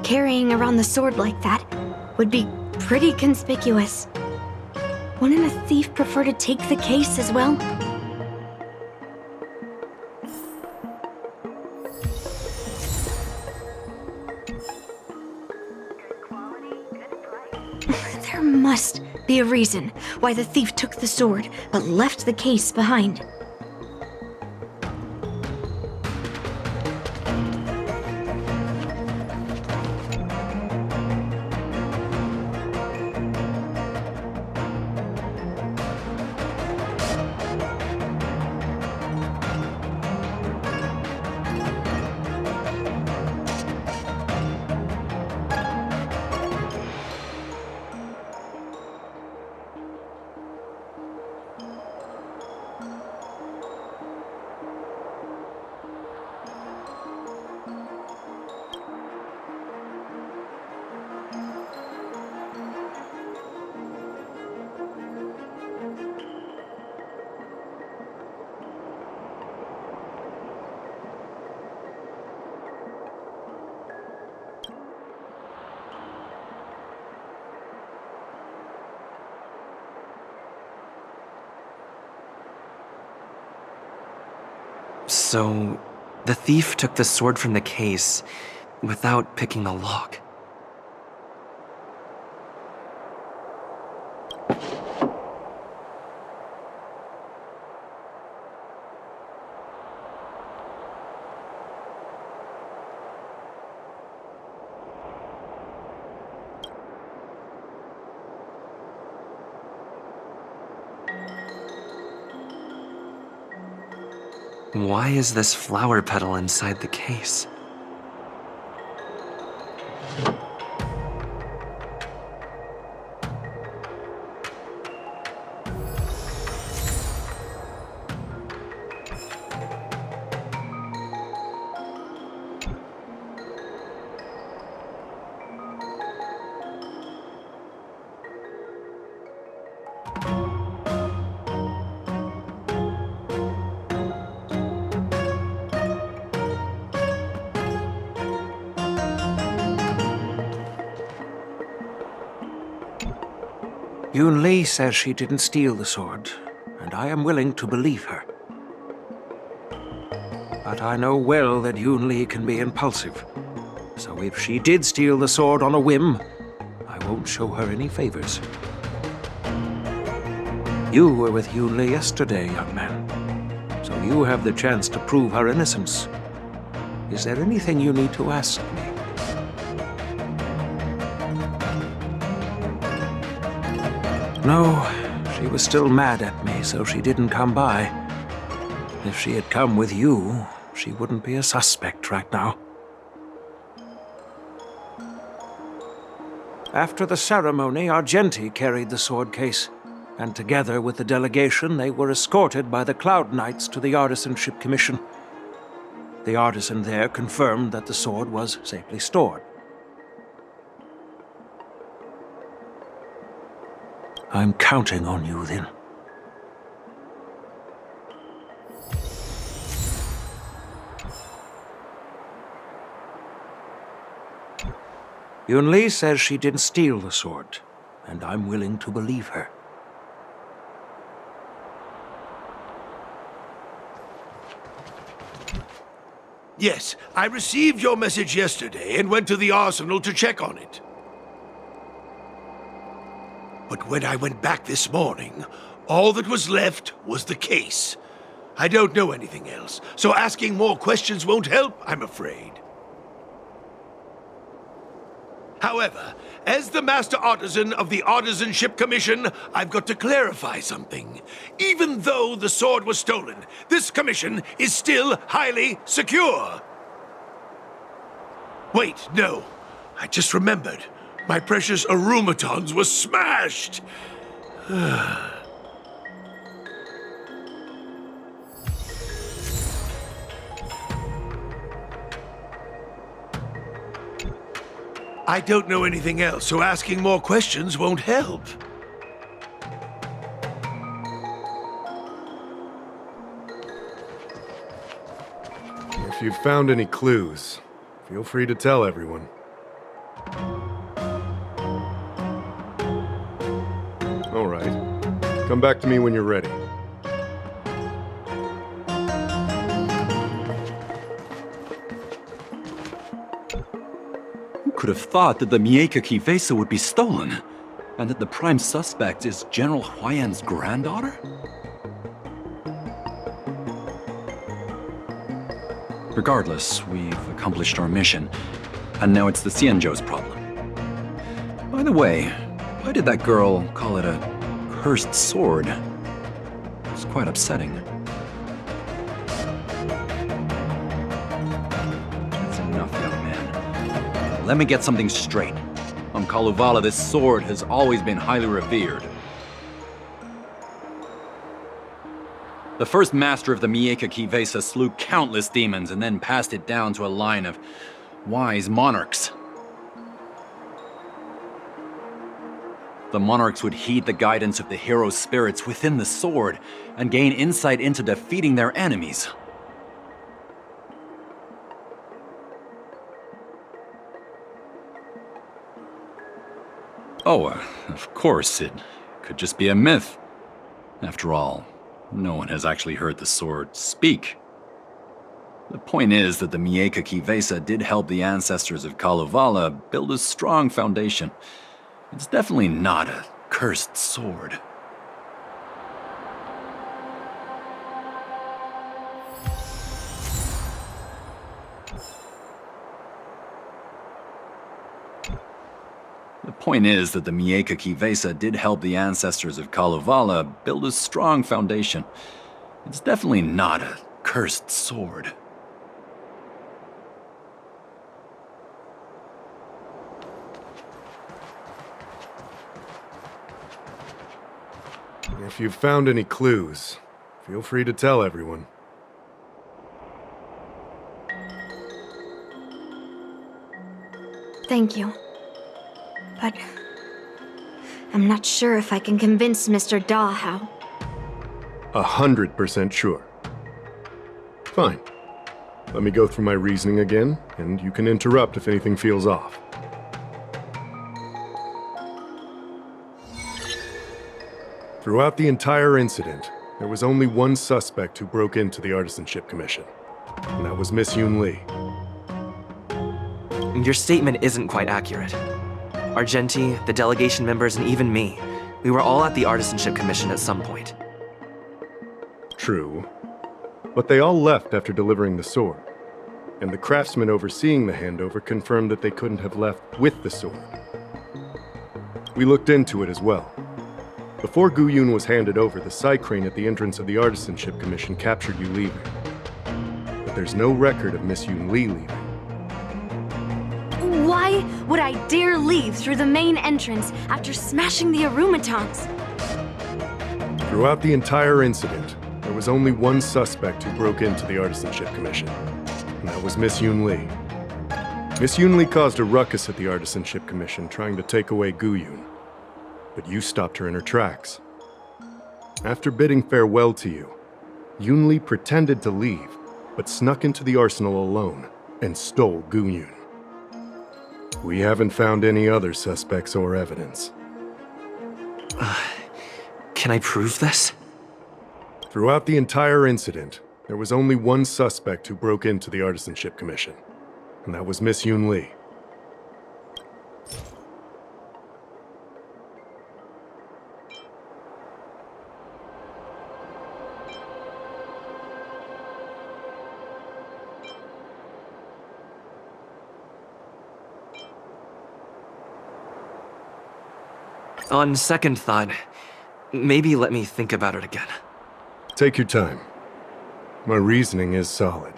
carrying around the sword like that would be pretty conspicuous. Wouldn't a thief prefer to take the case as well? There must be a reason why the thief took the sword but left the case behind. So, the thief took the sword from the case without picking the lock. Why is this flower petal inside the case? Yoon Lee says she didn't steal the sword, and I am willing to believe her. But I know well that Yoon Lee can be impulsive, so if she did steal the sword on a whim, I won't show her any favors. You were with Yoon Lee yesterday, young man, so you have the chance to prove her innocence. Is there anything you need to ask me? No, she was still mad at me, so she didn't come by. If she had come with you, she wouldn't be a suspect right now. After the ceremony, Argenti carried the sword case, and together with the delegation, they were escorted by the Cloud Knights to the Artisanship Commission. The artisan there confirmed that the sword was safely stored. I'm counting on you, then. Yunli says she didn't steal the sword, and I'm willing to believe her. Yes, I received your message yesterday and went to the arsenal to check on it. But when I went back this morning, all that was left was the case. I don't know anything else, so asking more questions won't help, I'm afraid. However, as the Master Artisan of the Artisanship Commission, I've got to clarify something. Even though the sword was stolen, this commission is still highly secure. Wait, no. I just remembered. My precious arumatons were smashed! I don't know anything else, so asking more questions won't help. If you've found any clues, feel free to tell everyone. All right. Come back to me when you're ready. Could have thought that the miHoYo Visa would be stolen, and that the prime suspect is General Huayan's granddaughter? Regardless, we've accomplished our mission, and now it's the Xianzhou's problem. By the way, why did that girl call it a cursed sword? It's quite upsetting. That's enough, young man. Let me get something straight. On Kalevala, this sword has always been highly revered. The first master of the miHoYo Visa slew countless demons and then passed it down to a line of wise monarchs. The monarchs would heed the guidance of the hero spirits within the sword and gain insight into defeating their enemies. Oh, of course, it could just be a myth. After all, no one has actually heard the sword speak. The point is that the miHoYo Visa did help the ancestors of Kalevala build a strong foundation. It's definitely not a cursed sword. The point is that the miHoYo Visa did help the ancestors of Kalevala build a strong foundation. It's definitely not a cursed sword. If you've found any clues, feel free to tell everyone. Thank you. But I'm not sure if I can convince Mr. Daw how. 100% sure. Fine. Let me go through my reasoning again, and you can interrupt if anything feels off. Throughout the entire incident, there was only one suspect who broke into the Artisanship Commission, and that was Miss Yunli. Your statement isn't quite accurate. Argenti, the delegation members, and even me, we were all at the Artisanship Commission at some point. True. But they all left after delivering the sword, and the craftsman overseeing the handover confirmed that they couldn't have left with the sword. We looked into it as well. Before Guyun was handed over, the side crane at the entrance of the Artisanship Commission captured you leaving. But there's no record of Miss Yunli leaving. Why would I dare leave through the main entrance after smashing the arumatons? Throughout the entire incident, there was only one suspect who broke into the Artisanship Commission, and that was Miss Yoon Lee. Miss Yoon Lee caused a ruckus at the Artisanship Commission trying to take away Gu-Yoon, but you stopped her in her tracks. After bidding farewell to you, Yoon Lee pretended to leave, but snuck into the arsenal alone and stole Gu-Yoon. We haven't found any other suspects or evidence. Can I prove this? Throughout the entire incident, there was only one suspect who broke into the Artisanship Commission, and that was Miss Yoon Lee. On second thought, maybe let me think about it again. Take your time. My reasoning is solid.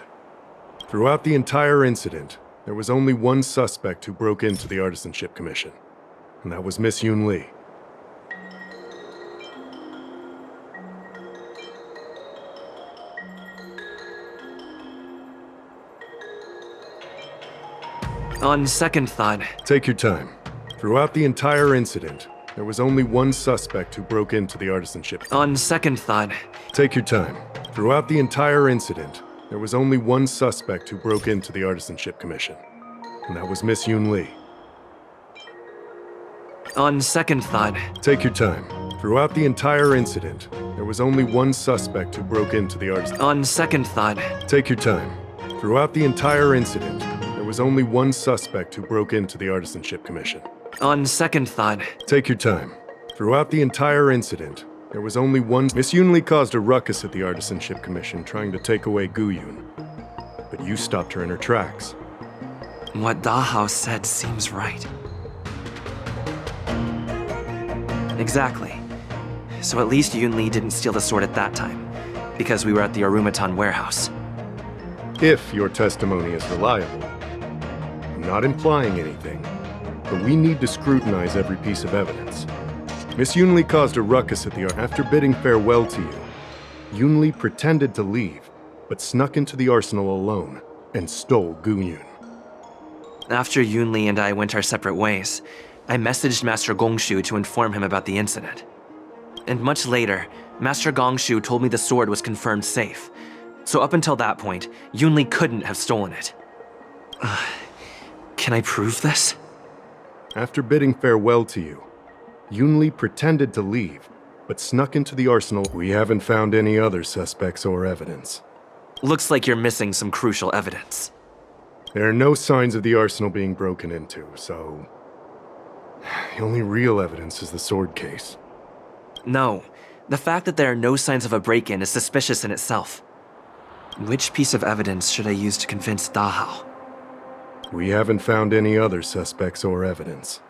Throughout the entire incident, there was only one suspect who broke into the Artisanship Commission, and that was Miss Yoon Lee. On second thought... Take your time. Throughout the entire incident, there was only one suspect who broke into the Artisanship. On second thought... Take your time. Throughout the entire incident, there was only one suspect who broke into the Artisanship Commission, and that was Miss Yoon Lee. On second thought... Take your time. Throughout the entire incident, there was only one suspect who broke into the Artisanship... On second thought... Take your time. Throughout the entire incident, there was only one suspect who broke into the Artisanship Commission. On second thought... Take your time. Throughout the entire incident, there was only one... Miss Yoon Lee caused a ruckus at the Artisanship Commission trying to take away Gu-Yoon, but you stopped her in her tracks. What Dahao said seems right. Exactly. So at least Yoon Lee didn't steal the sword at that time, because we were at the Arumatan warehouse. If your testimony is reliable. I'm not implying anything, but we need to scrutinize every piece of evidence. Miss Yoon Lee caused a ruckus at the After bidding farewell to you, Yoon Lee pretended to leave, but snuck into the arsenal alone and stole Gu-Yoon. After Yoon Lee and I went our separate ways, I messaged Master Gongshu to inform him about the incident. And much later, Master Gongshu told me the sword was confirmed safe. So up until that point, Yoon Lee couldn't have stolen it. Can I prove this? After bidding farewell to you, Yoon Lee pretended to leave, but snuck into the arsenal. We haven't found any other suspects or evidence. Looks like you're missing some crucial evidence. There are no signs of the arsenal being broken into, so... The only real evidence is the sword case. No. The fact that there are no signs of a break-in is suspicious in itself. Which piece of evidence should I use to convince Dahao? We haven't found any other suspects or evidence.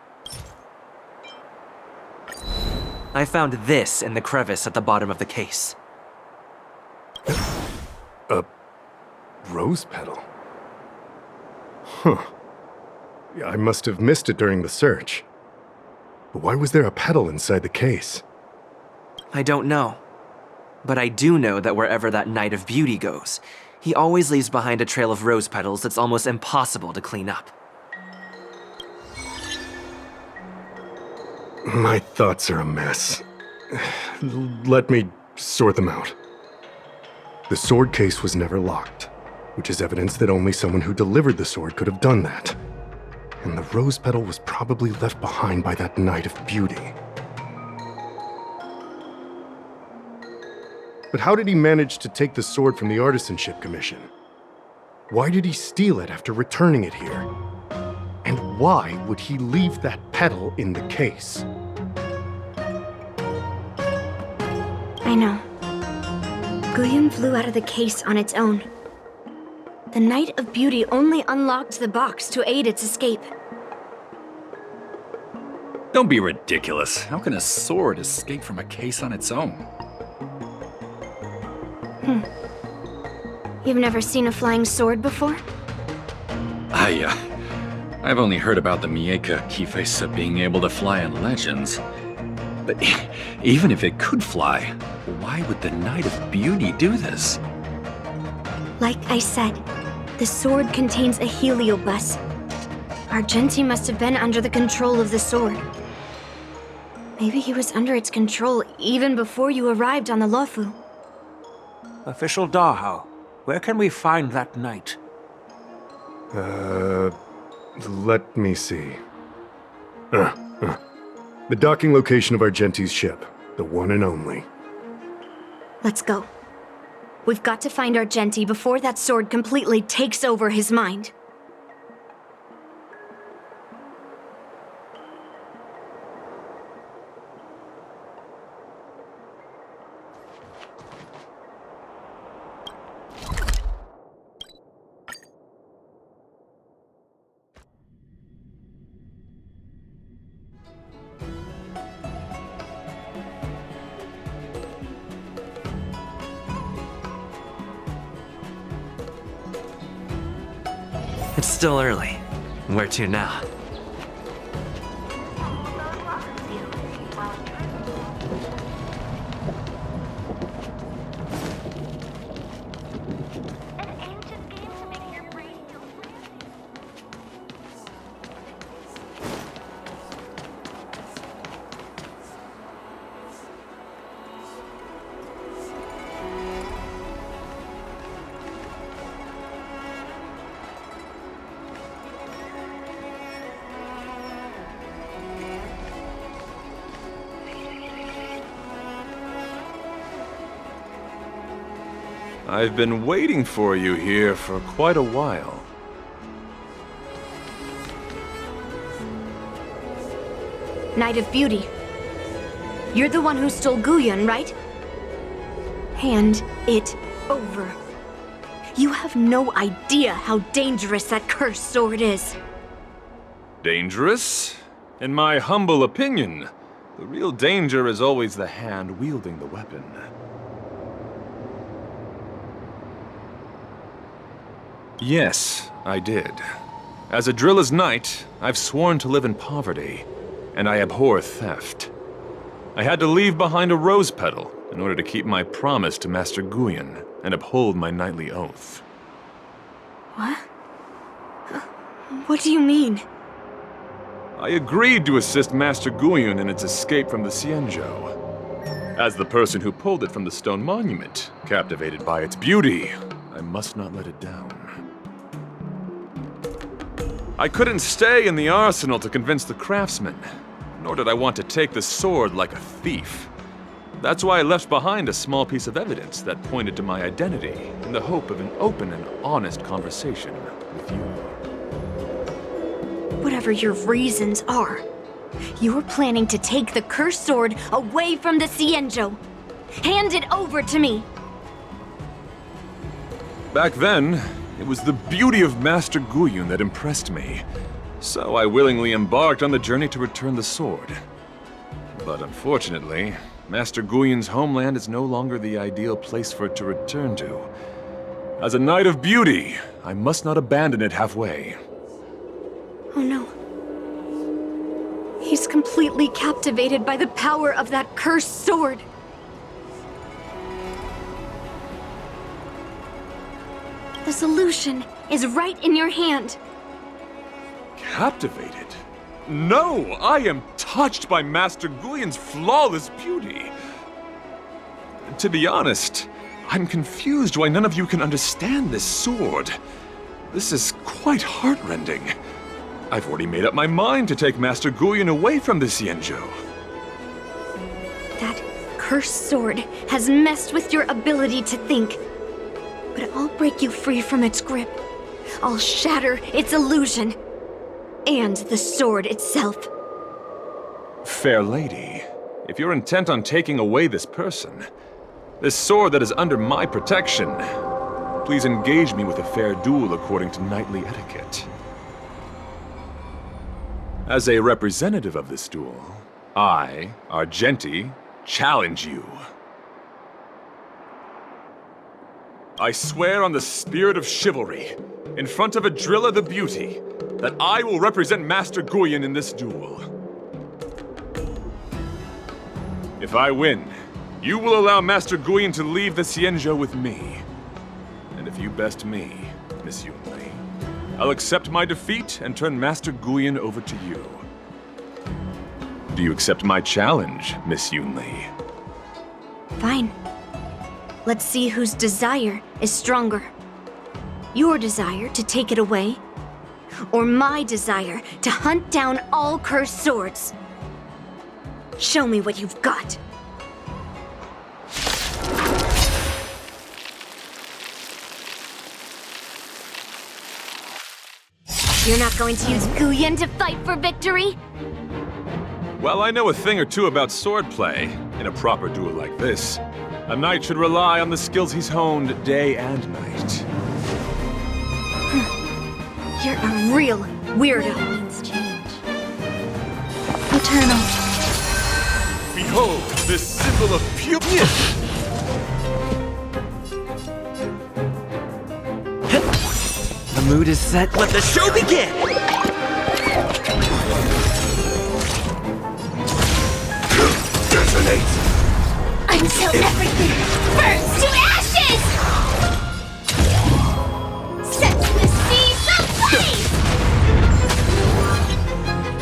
I found this in the crevice at the bottom of the case. A rose petal? Huh. I must have missed it during the search. But why was there a petal inside the case? I don't know. But I do know that wherever that Knight of Beauty goes, he always leaves behind a trail of rose petals that's almost impossible to clean up. My thoughts are a mess. Let me sort them out. The sword case was never locked, which is evidence that only someone who delivered the sword could have done that. And the rose petal was probably left behind by that Knight of Beauty. But how did he manage to take the sword from the Artisanship Commission? Why did he steal it after returning it here? And why would he leave that petal in the case? I know. Gu-Yoon flew out of the case on its own. The Knight of Beauty only unlocked the box to aid its escape. Don't be ridiculous. How can a sword escape from a case on its own? You've never seen a flying sword before? I've only heard about the Mieka Kifesa being able to fly in legends. But even if it could fly, why would the Knight of Beauty do this? Like I said, The sword contains a heliobus. Argenti must have been under the control of the sword. Maybe he was under its control even before you arrived on the Lofu. Official Dahao, where can we find that knight? Let me see. The docking location of Argenti's ship, the one and only. Let's go. We've got to find Argenti before that sword completely takes over his mind. It's still early. Where to now? I've been waiting for you here for quite a while. Knight of Beauty. You're the one who stole Guyun, right? Hand it over. You have no idea how dangerous that cursed sword is. Dangerous? In my humble opinion, the real danger is always the hand wielding the weapon. Yes, I did. As a Drilla's knight, I've sworn to live in poverty, and I abhor theft. I had to leave behind a rose petal in order to keep my promise to Master Guyun and uphold my knightly oath. What? What do you mean? I agreed to assist Master Guyun in its escape from the Xianzhou. As the person who pulled it from the stone monument, captivated by its beauty, I must not let it down. I couldn't stay in the arsenal to convince the craftsman, nor did I want to take the sword like a thief. That's why I left behind a small piece of evidence that pointed to my identity in the hope of an open and honest conversation with you. Whatever your reasons are, you're planning to take the cursed sword away from the Xianzhou. Hand it over to me! Back then, it was the beauty of Master Guyun that impressed me, so I willingly embarked on the journey to return the sword. But unfortunately, Master Guyun's homeland is no longer the ideal place for it to return to. As a Knight of Beauty, I must not abandon it halfway. Oh no. He's completely captivated by the power of that cursed sword. The solution is right in your hand. Captivated? No! I am touched by Master Guyun's flawless beauty! To be honest, I'm confused why none of you can understand this sword. This is quite heartrending. I've already made up my mind to take Master Guyun away from the Xianzhou. That cursed sword has messed with your ability to think. But I'll break you free from its grip. I'll shatter its illusion. And the sword itself. Fair lady, if you're intent on taking away this person, this sword that is under my protection, please engage me with a fair duel according to knightly etiquette. As a representative of this duel, I, Argenti, challenge you. I swear on the spirit of chivalry, in front of Adrilla the Beauty, that I will represent Master Guyun in this duel. If I win, you will allow Master Guyun to leave the Xianzhou with me. And if you best me, Miss Yunli. I'll accept my defeat and turn Master Guyan over to you. Do you accept my challenge, Miss Yunli? Fine. Let's see whose desire is stronger. Your desire to take it away, or my desire to hunt down all cursed swords. Show me what you've got. You're not going to use Guyan to fight for victory? Well, I know a thing or two about swordplay. In a proper duel like this, a knight should rely on the skills he's honed day and night. You're a real weirdo. Eternal. Behold, this symbol of purity! The mood is set. Let the show begin! Detonate! Until everything burns to ashes! Set the seas ablaze!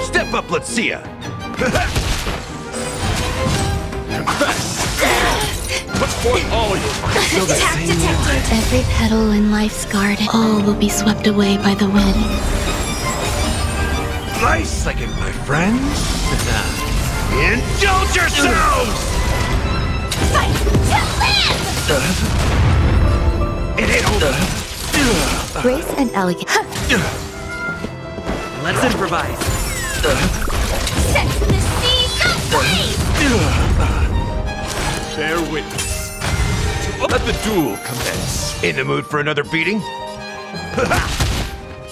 Step up, let's see ya! Put forth all your might! Feel the Attack same detected! Every petal in life's garden, all will be swept away by the wind. Nice second, my friends! Indulge yourselves! Fight to live! It ain't over! Grace and elegance. Let's improvise. Set the seas ablaze! Bear witness. Let the duel commence. In the mood for another beating?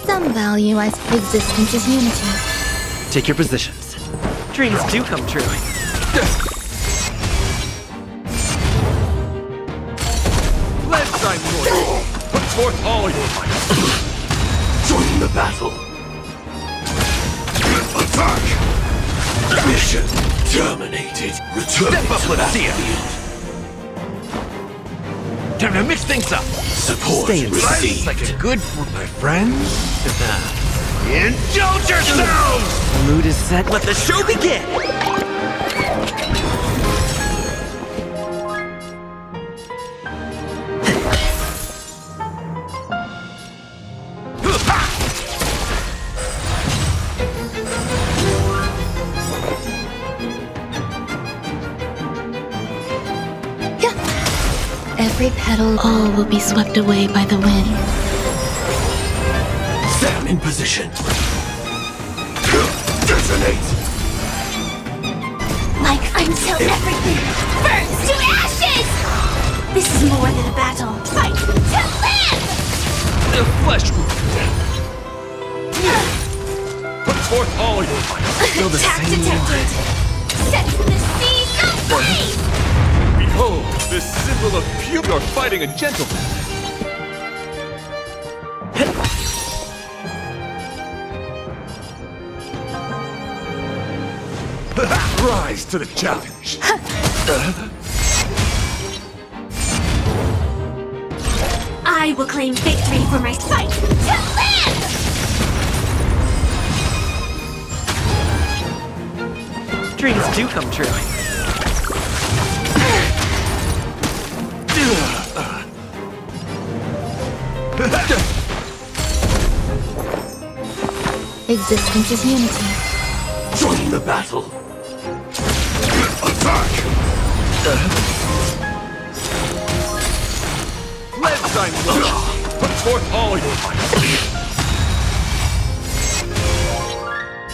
Some value as existence is unity. Take your positions. Dreams do come true. Let thy noise. Put forth all your might. Join the battle! Attack! Mission terminated. Return Step up, let's see ya! Time to mix things up! Support Stay and in receive. Like a good for my friends? Indulge yourselves! The mood is set. Let the show begin! Every petal, all will be swept away by the wind. Stand in position. Detonate! Like until everything burns to ashes! This is more than a battle. Fight to live! The flesh will condemn. Put forth all your might. Feel the Attack same detected! Set the seas ablaze! Behold, this symbol of pure. You're fighting a gentleman. Rise to the challenge. I will claim victory for my fight to live! Dreams do come true. Existence is unity. Join the battle! Attack! Let thy noise. Put forth all your might.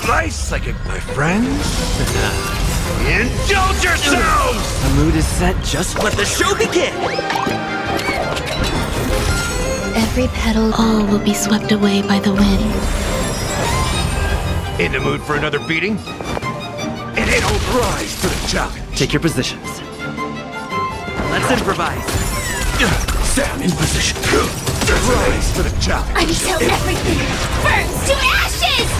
Nice second, my friends! Indulge yourselves! The mood is set. Just let the show begin! Every petal, all will be swept away by the wind. In the mood for another beating? It ain't over. Rise to the challenge. Take your positions. Let's improvise. Stand in position. Rise to the challenge. Until everything burns to ashes!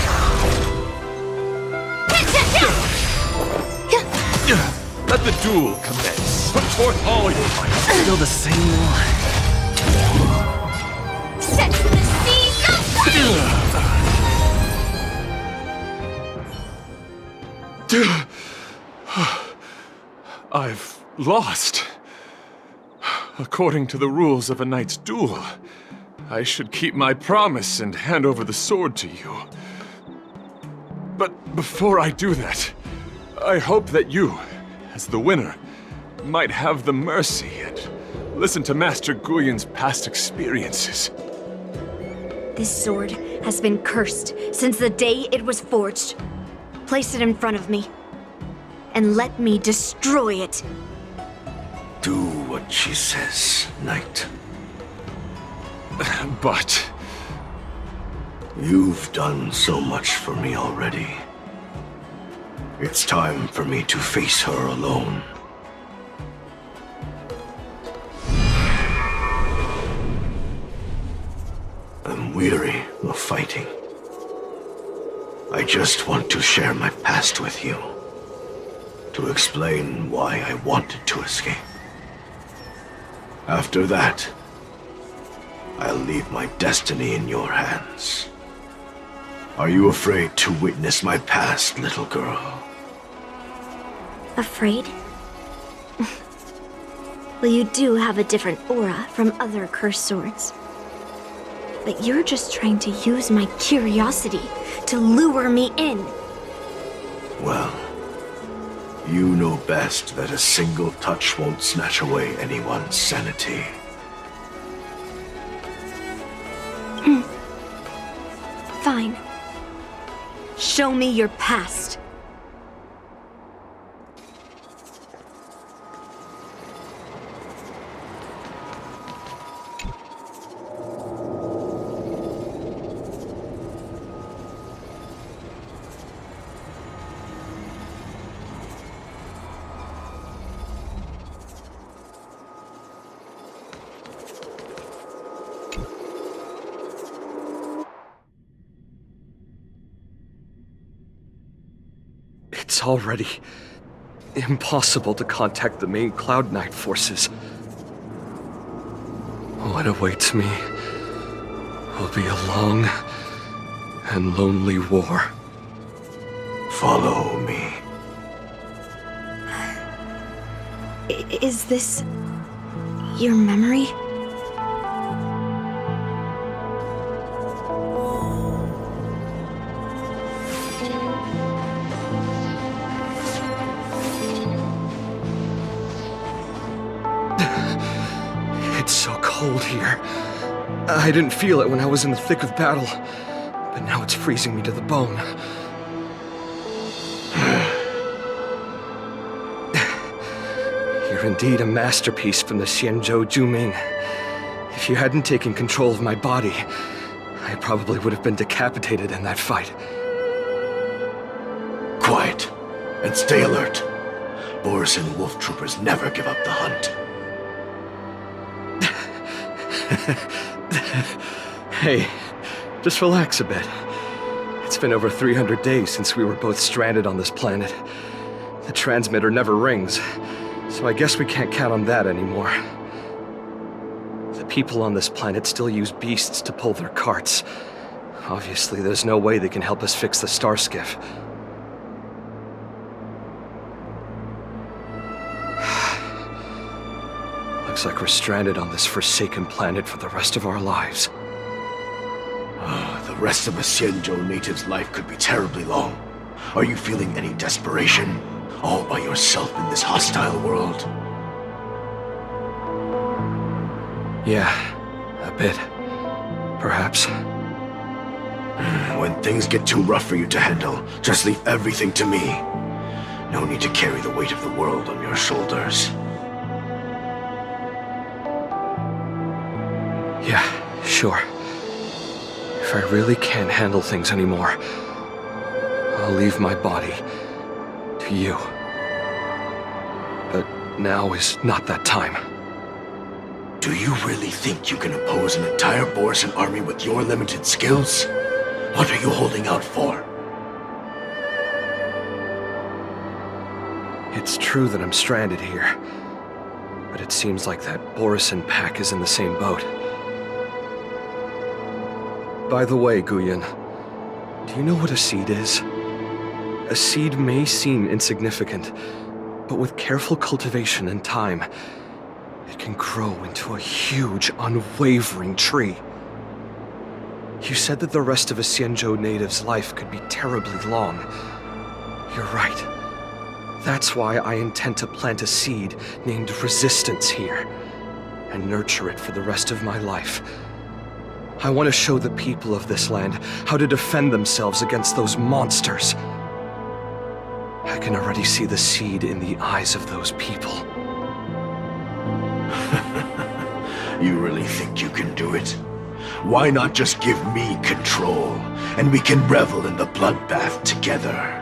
Let the duel commence. Put forth all your might. Still the same one. Set the I've lost. According to the rules of a knight's duel, I should keep my promise and hand over the sword to you. But before I do that, I hope that you, as the winner, might have the mercy and listen to Master Guyon's past experiences. This sword has been cursed since the day it was forged. Place it in front of me, and let me destroy it. Do what she says, Knight. But... You've done so much for me already. It's time for me to face her alone. I'm weary of fighting. I just want to share my past with you. To explain why I wanted to escape. After that, I'll leave my destiny in your hands. Are you afraid to witness my past, little girl? Afraid? Well, you do have a different aura from other cursed swords. But you're just trying to use my curiosity to lure me in. Well, you know best that a single touch won't snatch away anyone's sanity. Fine. Show me your past. It's already impossible to contact the main Cloud Knight forces. What awaits me will be a long and lonely war. Follow me. Is this your memory? It's so cold here. I didn't feel it when I was in the thick of battle, but now it's freezing me to the bone. You're indeed a masterpiece from the Xianzhou Juming. If you hadn't taken control of my body, I probably would have been decapitated in that fight. Quiet, and stay alert. Boris and Wolf Troopers never give up the hunt. Hey, just relax a bit. It's been over 300 days since we were both stranded on this planet. The transmitter never rings, so I guess we can't count on that anymore. The people on this planet still use beasts to pull their carts. Obviously, there's no way they can help us fix the star skiff. Looks like we're stranded on this forsaken planet for the rest of our lives. The rest of a Xianzhou native's life could be terribly long. Are you feeling any desperation? All by yourself in this hostile world? Yeah, a bit. Perhaps. When things get too rough for you to handle, just leave everything to me. No need to carry the weight of the world on your shoulders. Yeah, sure. If I really can't handle things anymore, I'll leave my body to you. But now is not that time. Do you really think you can oppose an entire Borisan army with your limited skills? What are you holding out for? It's true that I'm stranded here, but it seems like that Borisan pack is in the same boat. By the way, Guyon, do you know what a seed is? A seed may seem insignificant, but with careful cultivation and time, it can grow into a huge, unwavering tree. You said that the rest of a Xianzhou native's life could be terribly long. You're right. That's why I intend to plant a seed named Resistance here, and nurture it for the rest of my life. I want to show the people of this land how to defend themselves against those monsters. I can already see the seed in the eyes of those people. You really think you can do it? Why not just give me control, and we can revel in the bloodbath together?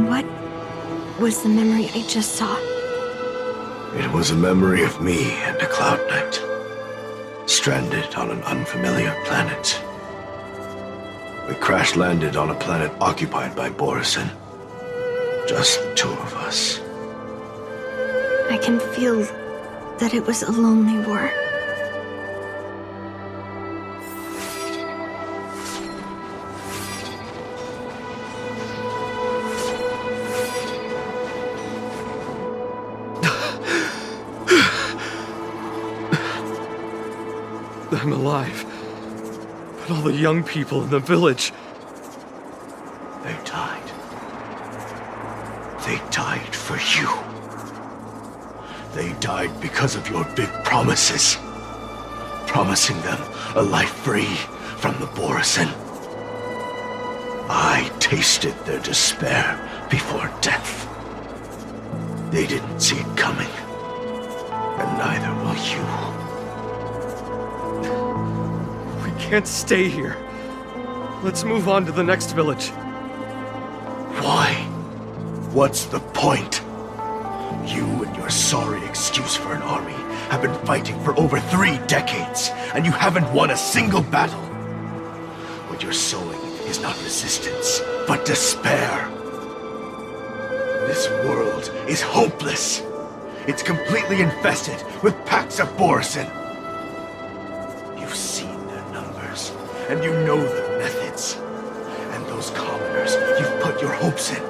What was the memory I just saw? It was a memory of me and a Cloud Knight, stranded on an unfamiliar planet. We crash-landed on a planet occupied by Borisin. Just the two of us. I can feel that it was a lonely war. I'm alive. But all the young people in the village... They died. They died for you. They died because of your big promises. Promising them a life free from the Borisin. I tasted their despair before death. They didn't see it coming. And neither will you. Can't stay here. Let's move on to the next village. Why? What's the point? You and your sorry excuse for an army have been fighting for over 3 decades, and you haven't won a single battle. What you're sowing is not resistance, but despair. This world is hopeless. It's completely infested with packs of Borisin. You've seen and you know the methods. And those commoners you've put your hopes in.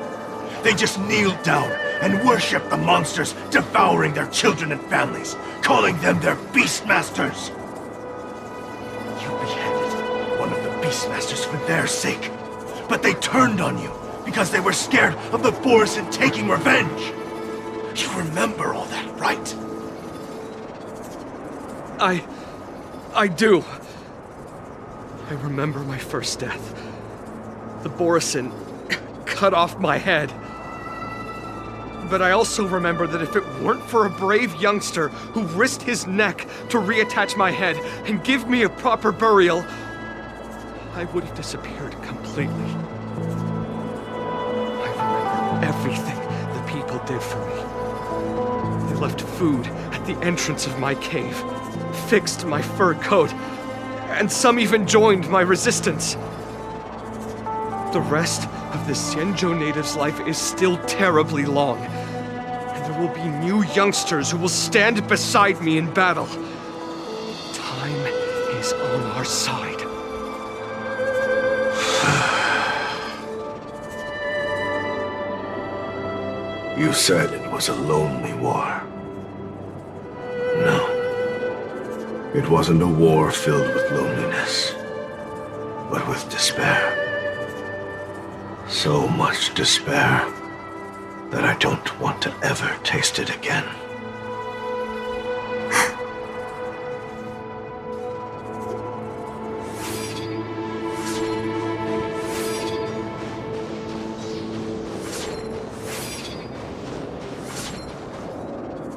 They just kneel down and worship the monsters devouring their children and families, calling them their Beastmasters. You beheaded one of the Beastmasters for their sake, but they turned on you because they were scared of the Borisin taking revenge. You remember all that, right? I do. I remember my first death. The Borisin cut off my head. But I also remember that if it weren't for a brave youngster who risked his neck to reattach my head and give me a proper burial, I would have disappeared completely. I remember everything the people did for me. They left food at the entrance of my cave, fixed my fur coat, and some even joined my resistance. The rest of the Xianzhou native's life is still terribly long, and there will be new youngsters who will stand beside me in battle. Time is on our side. You said it was a lonely war. No. It wasn't a war filled with loneliness, but with despair. So much despair that I don't want to ever taste it again.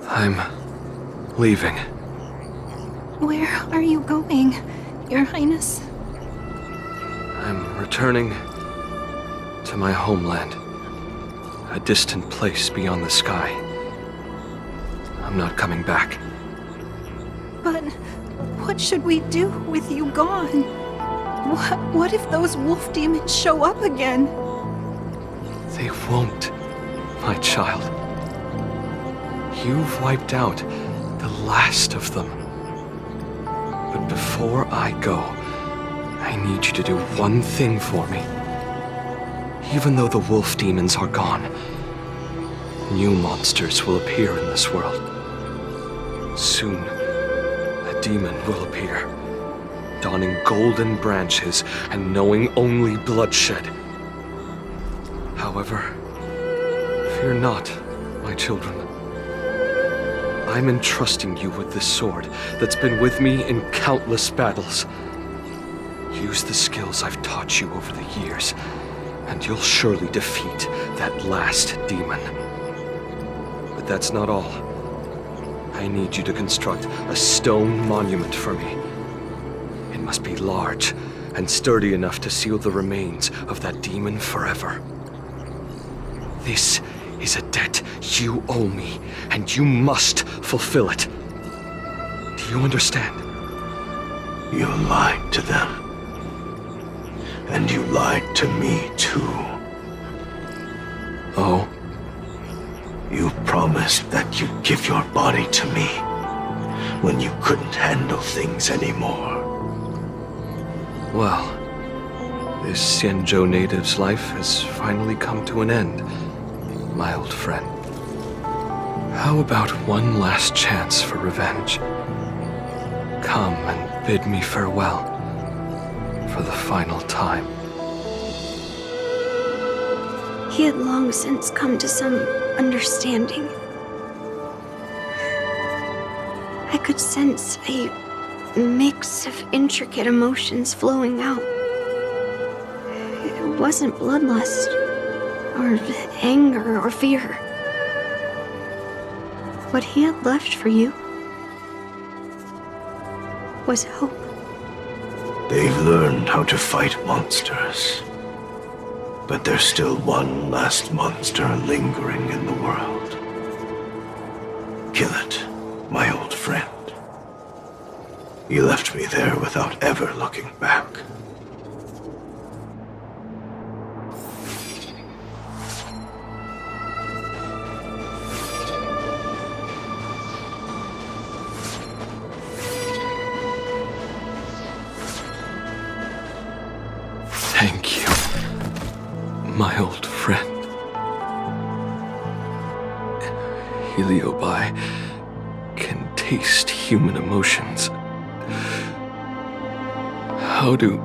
I'm leaving. Where are you going, Your Highness? I'm returning to my homeland, a distant place beyond the sky. I'm not coming back. But what should we do with you gone? What if those wolf demons show up again? They won't, my child. You've wiped out the last of them. But before I go, I need you to do one thing for me. Even though the wolf demons are gone, new monsters will appear in this world. Soon, a demon will appear, donning golden branches and knowing only bloodshed. However, fear not, my children. I'm entrusting you with this sword that's been with me in countless battles. Use the skills I've taught you over the years, and you'll surely defeat that last demon. But that's not all. I need you to construct a stone monument for me. It must be large and sturdy enough to seal the remains of that demon forever. This is a debt you owe me, and you must fulfill it. Do you understand? You lied to them. And you lied to me, too. Oh? You promised that you'd give your body to me when you couldn't handle things anymore. Well, this Xianzhou native's life has finally come to an end, my old friend. How about one last chance for revenge? Come and bid me farewell for the final time. He had long since come to some understanding. I could sense a mix of intricate emotions flowing out. It wasn't bloodlust, or anger, or fear. What he had left for you was hope. They've learned how to fight monsters. But there's still one last monster lingering in the world. Kill it, my old friend. You left me there without ever looking back. Thank you, my old friend. Heliobi can taste human emotions. How do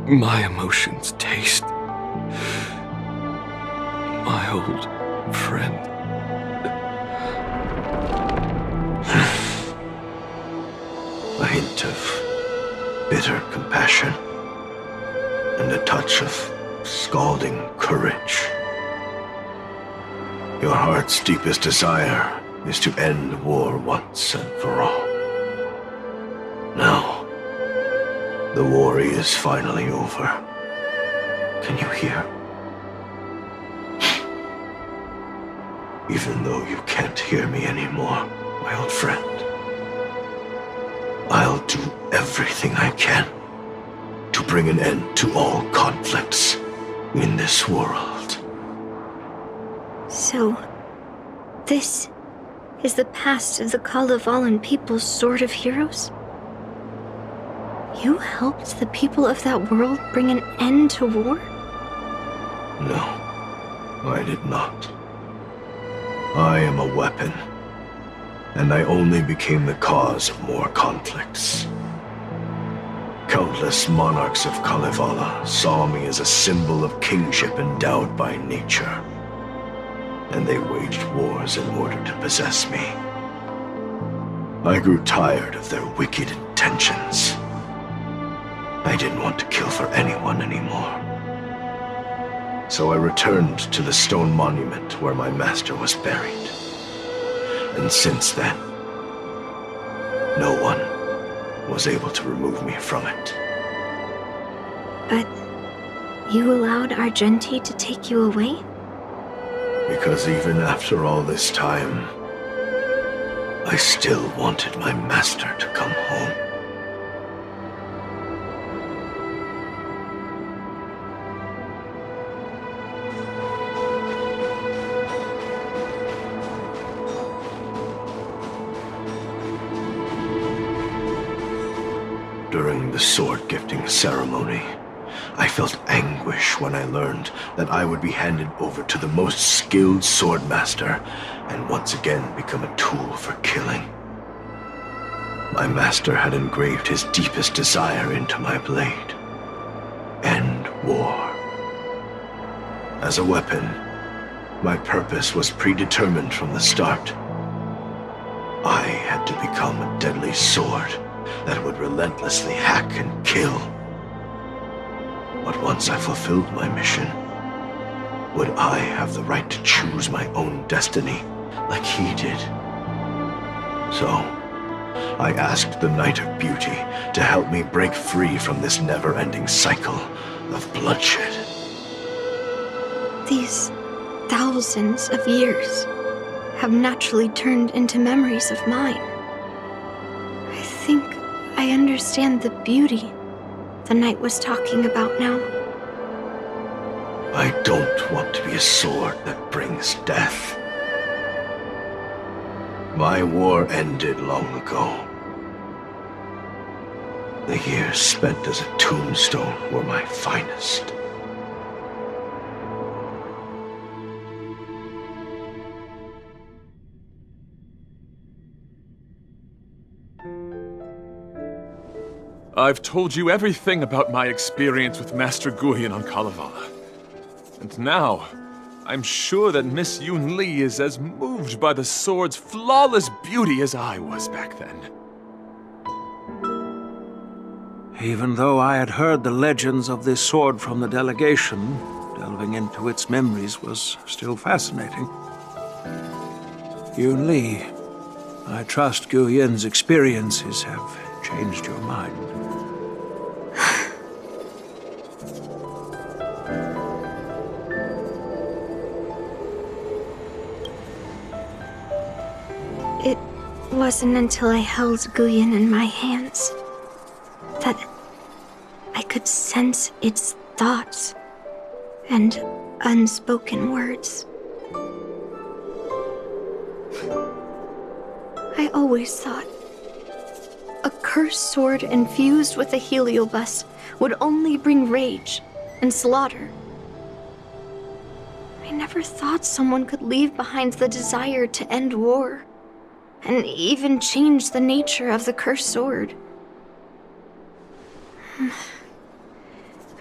my emotions taste? My old friend. A hint of bitter compassion. And a touch of scalding courage. Your heart's deepest desire is to end war once and for all. Now, the war is finally over. Can you hear? Even though you can't hear me anymore, my old friend, I'll do everything I can to bring an end to all conflicts in this world. So, this is the past of the Kalevalan people's Sword of Heroes? You helped the people of that world bring an end to war? No, I did not. I am a weapon, and I only became the cause of more conflicts. Countless monarchs of Kalevala saw me as a symbol of kingship endowed by nature, and they waged wars in order to possess me. I grew tired of their wicked intentions. I didn't want to kill for anyone anymore. So I returned to the stone monument where my master was buried. And since then, no one was able to remove me from it. But you allowed Argenti to take you away? Because even after all this time, I still wanted my master to come home. During the sword gifting ceremony, I felt anguish when I learned that I would be handed over to the most skilled swordmaster and once again become a tool for killing. My master had engraved his deepest desire into my blade. End war. As a weapon, my purpose was predetermined from the start. I had to become a deadly sword that would relentlessly hack and kill. But once I fulfilled my mission, would I have the right to choose my own destiny like he did? So, I asked the Knight of Beauty to help me break free from this never-ending cycle of bloodshed. These thousands of years have naturally turned into memories of mine. I think I understand the beauty the knight was talking about now. I don't want to be a sword that brings death. My war ended long ago. The years spent as a tombstone were my finest. I've told you everything about my experience with Master Guyan on Kalevala. And now, I'm sure that Miss Yun Li is as moved by the sword's flawless beauty as I was back then. Even though I had heard the legends of this sword from the delegation, delving into its memories was still fascinating. Yun Li, I trust Guyan's experiences have changed your mind. It wasn't until I held Guyan in my hands that I could sense its thoughts and unspoken words. I always thought a cursed sword infused with a heliobus would only bring rage and slaughter. I never thought someone could leave behind the desire to end war, and even change the nature of the cursed sword.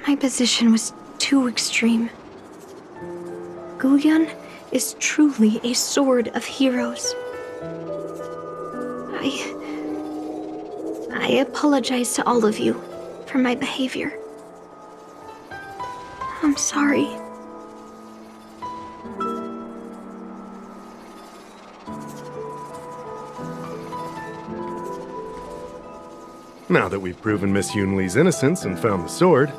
My position was too extreme. Guyan is truly a sword of heroes. I apologize to all of you for my behavior. I'm sorry. Now that we've proven Miss Yun Li's innocence and found the sword,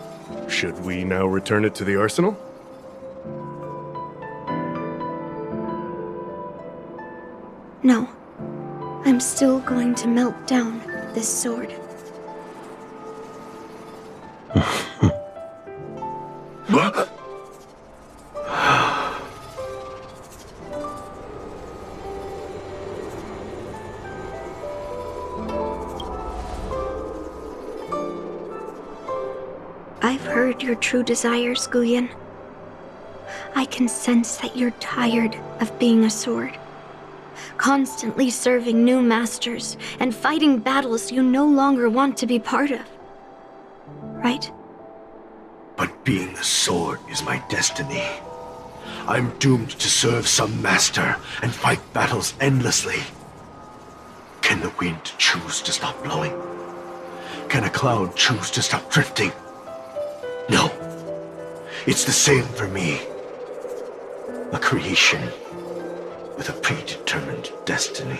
should we now return it to the arsenal? No. I'm still going to melt down this sword. I've heard your true desires, Guyan. I can sense that you're tired of being a sword, constantly serving new masters and fighting battles you no longer want to be part of. Right? But being a sword is my destiny. I'm doomed to serve some master and fight battles endlessly. Can the wind choose to stop blowing? Can a cloud choose to stop drifting? No. It's the same for me. A creation with a predetermined destiny.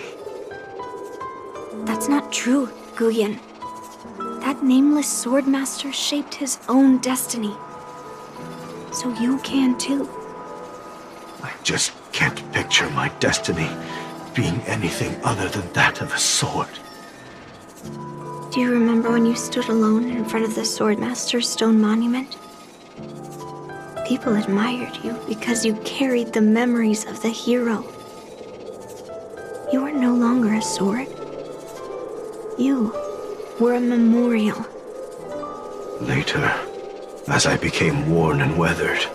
That's not true, Guyan. That nameless swordmaster shaped his own destiny. So you can too. I just can't picture my destiny being anything other than that of a sword. Do you remember when you stood alone in front of the Swordmaster's stone monument? People admired you because you carried the memories of the hero. You were no longer a sword. You were a memorial. Later, as I became worn and weathered,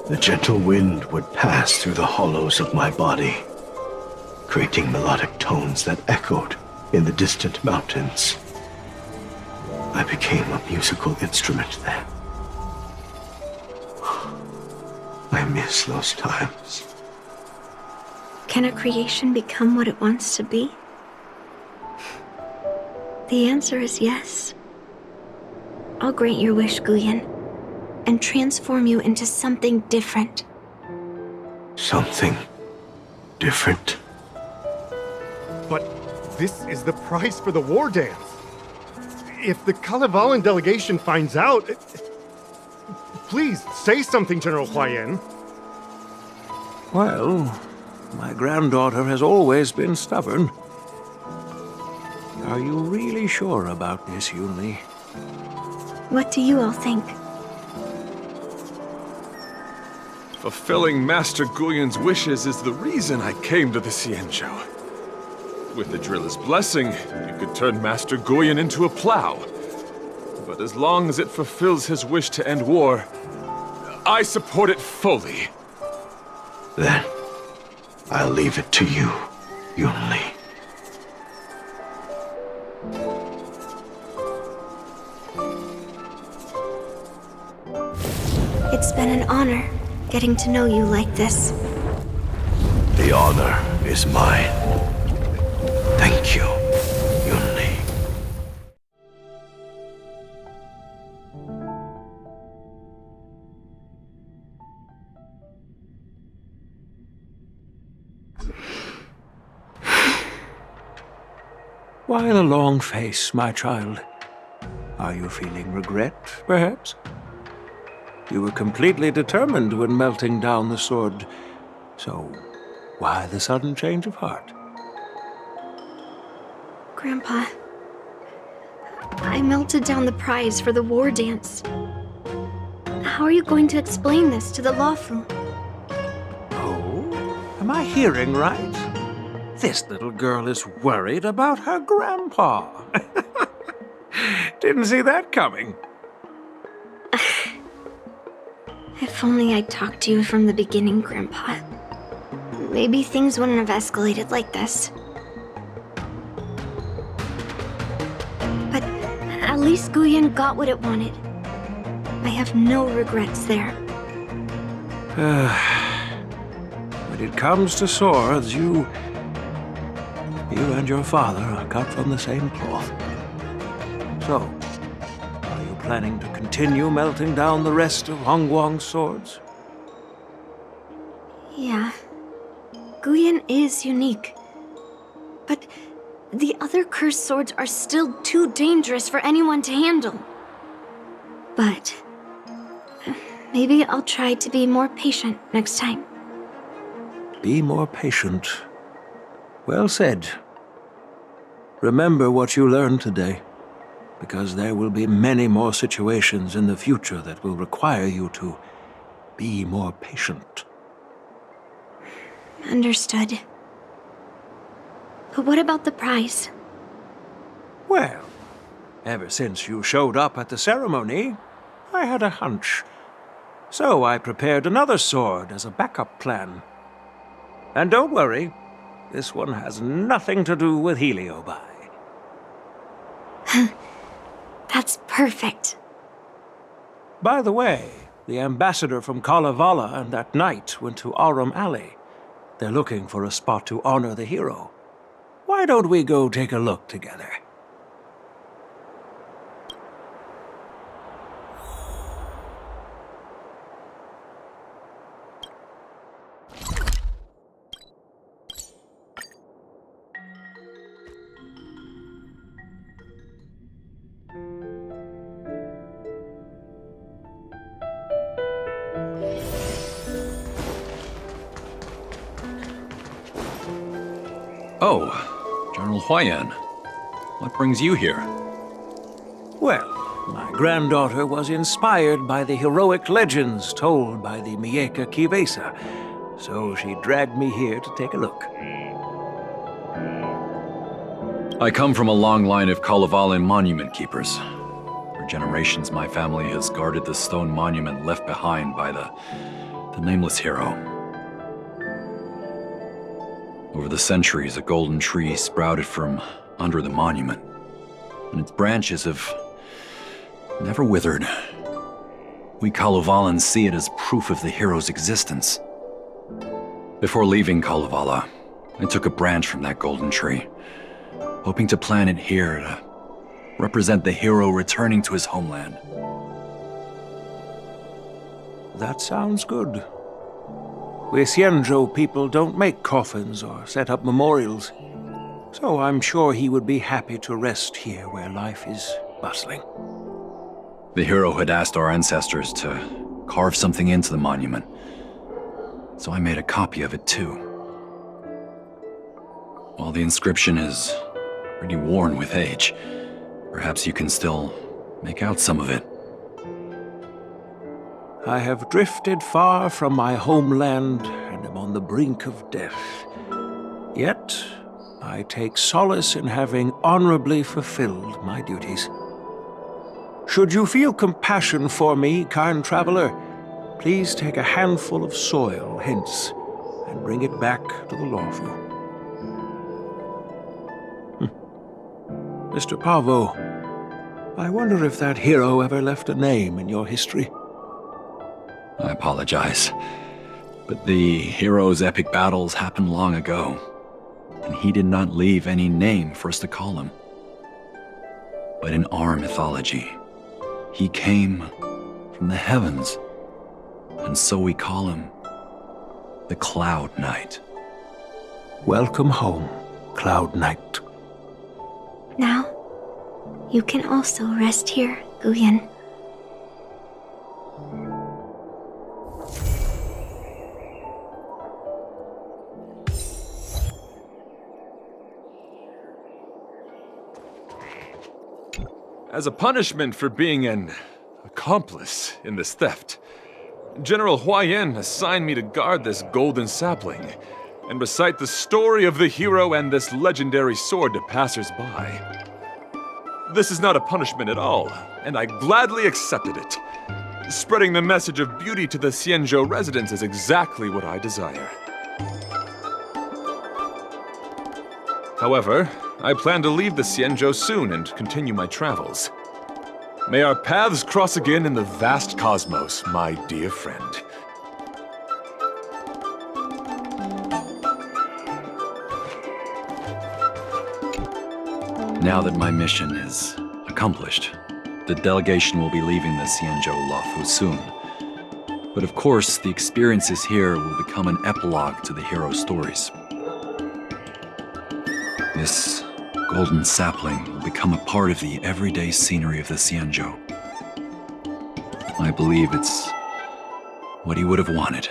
the gentle wind would pass through the hollows of my body, creating melodic tones that echoed in the distant mountains. I became a musical instrument then. I miss those times. Can a creation become what it wants to be? The answer is yes. I'll grant your wish, Guyen, and transform you into something different. Something different? But this is the price for the war dance. If the Kalevalan delegation finds out... Please, say something, General Huayan. Well, my granddaughter has always been stubborn. Are you really sure about this, Yunli? What do you all think? Fulfilling Master Guyen's wishes is the reason I came to the Xianzhou. With the driller's blessing, you could turn Master Guyen into a plow. But as long as it fulfills his wish to end war, I support it fully. Then, I'll leave it to you, Yunli. It's been an honor getting to know you like this. The honor is mine. Thank you, Yunli. Why the long face, my child? Are you feeling regret, perhaps? You were completely determined when melting down the sword, so why the sudden change of heart? Grandpa, I melted down the prize for the war dance. How are you going to explain this to the Lawfu? Oh, am I hearing right? This little girl is worried about her grandpa. Didn't see that coming. If only I'd talked to you from the beginning, Grandpa. Maybe things wouldn't have escalated like this. But at least Guyen got what it wanted. I have no regrets there. When it comes to swords, you and your father are cut from the same cloth. So, are you planning to continue melting down the rest of Hongguang's swords? Yeah. Guyen is unique. But the other cursed swords are still too dangerous for anyone to handle. But maybe I'll try to be more patient next time. Be more patient. Well said. Remember what you learned today, because there will be many more situations in the future that will require you to be more patient. Understood. But what about the prize? Well, ever since you showed up at the ceremony, I had a hunch. So I prepared another sword as a backup plan. And don't worry, this one has nothing to do with Heliobi. That's perfect. By the way, the ambassador from Kalevala and that knight went to Arum Alley. They're looking for a spot to honor the hero. Why don't we go take a look together? Oh, General Huayan. What brings you here? Well, my granddaughter was inspired by the heroic legends told by the Mieka Kivesa, so she dragged me here to take a look. I come from a long line of Kalevala monument keepers. For generations, my family has guarded the stone monument left behind by the nameless hero. Over the centuries, a golden tree sprouted from under the monument, and its branches have never withered. We Kalevalans see it as proof of the hero's existence. Before leaving Kalevala, I took a branch from that golden tree, hoping to plant it here to represent the hero returning to his homeland. That sounds good. We Xianzhou people don't make coffins or set up memorials, so I'm sure he would be happy to rest here where life is bustling. The hero had asked our ancestors to carve something into the monument, so I made a copy of it too. While the inscription is pretty worn with age, perhaps you can still make out some of it. I have drifted far from my homeland and am on the brink of death. Yet, I take solace in having honorably fulfilled my duties. Should you feel compassion for me, kind traveler, please take a handful of soil hence and bring it back to the lawful. Mr. Pavo, I wonder if that hero ever left a name in your history. I apologize, but the hero's epic battles happened long ago, and he did not leave any name for us to call him. But in our mythology, he came from the heavens, and so we call him the Cloud Knight. Welcome home, Cloud Knight. Now, you can also rest here, Guyan. As a punishment for being an accomplice in this theft, General Huayan assigned me to guard this golden sapling and recite the story of the hero and this legendary sword to passers-by. This is not a punishment at all, and I gladly accepted it. Spreading the message of beauty to the Xianzhou residents is exactly what I desire. However, I plan to leave the Xianzhou soon and continue my travels. May our paths cross again in the vast cosmos, my dear friend. Now that my mission is accomplished, the delegation will be leaving the Xianzhou Luofu soon. But of course, the experiences here will become an epilogue to the hero's stories. This golden sapling will become a part of the everyday scenery of the Xianzhou. I believe it's what he would have wanted.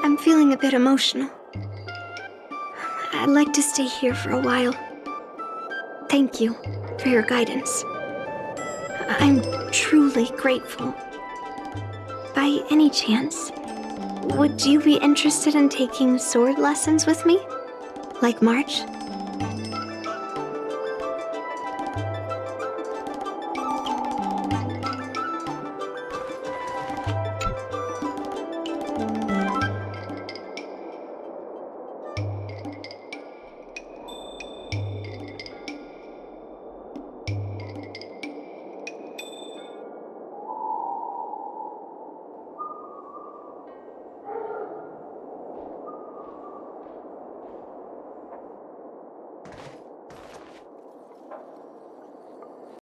I'm feeling a bit emotional. I'd like to stay here for a while. Thank you for your guidance. I'm truly grateful. By any chance, would you be interested in taking sword lessons with me? Like March?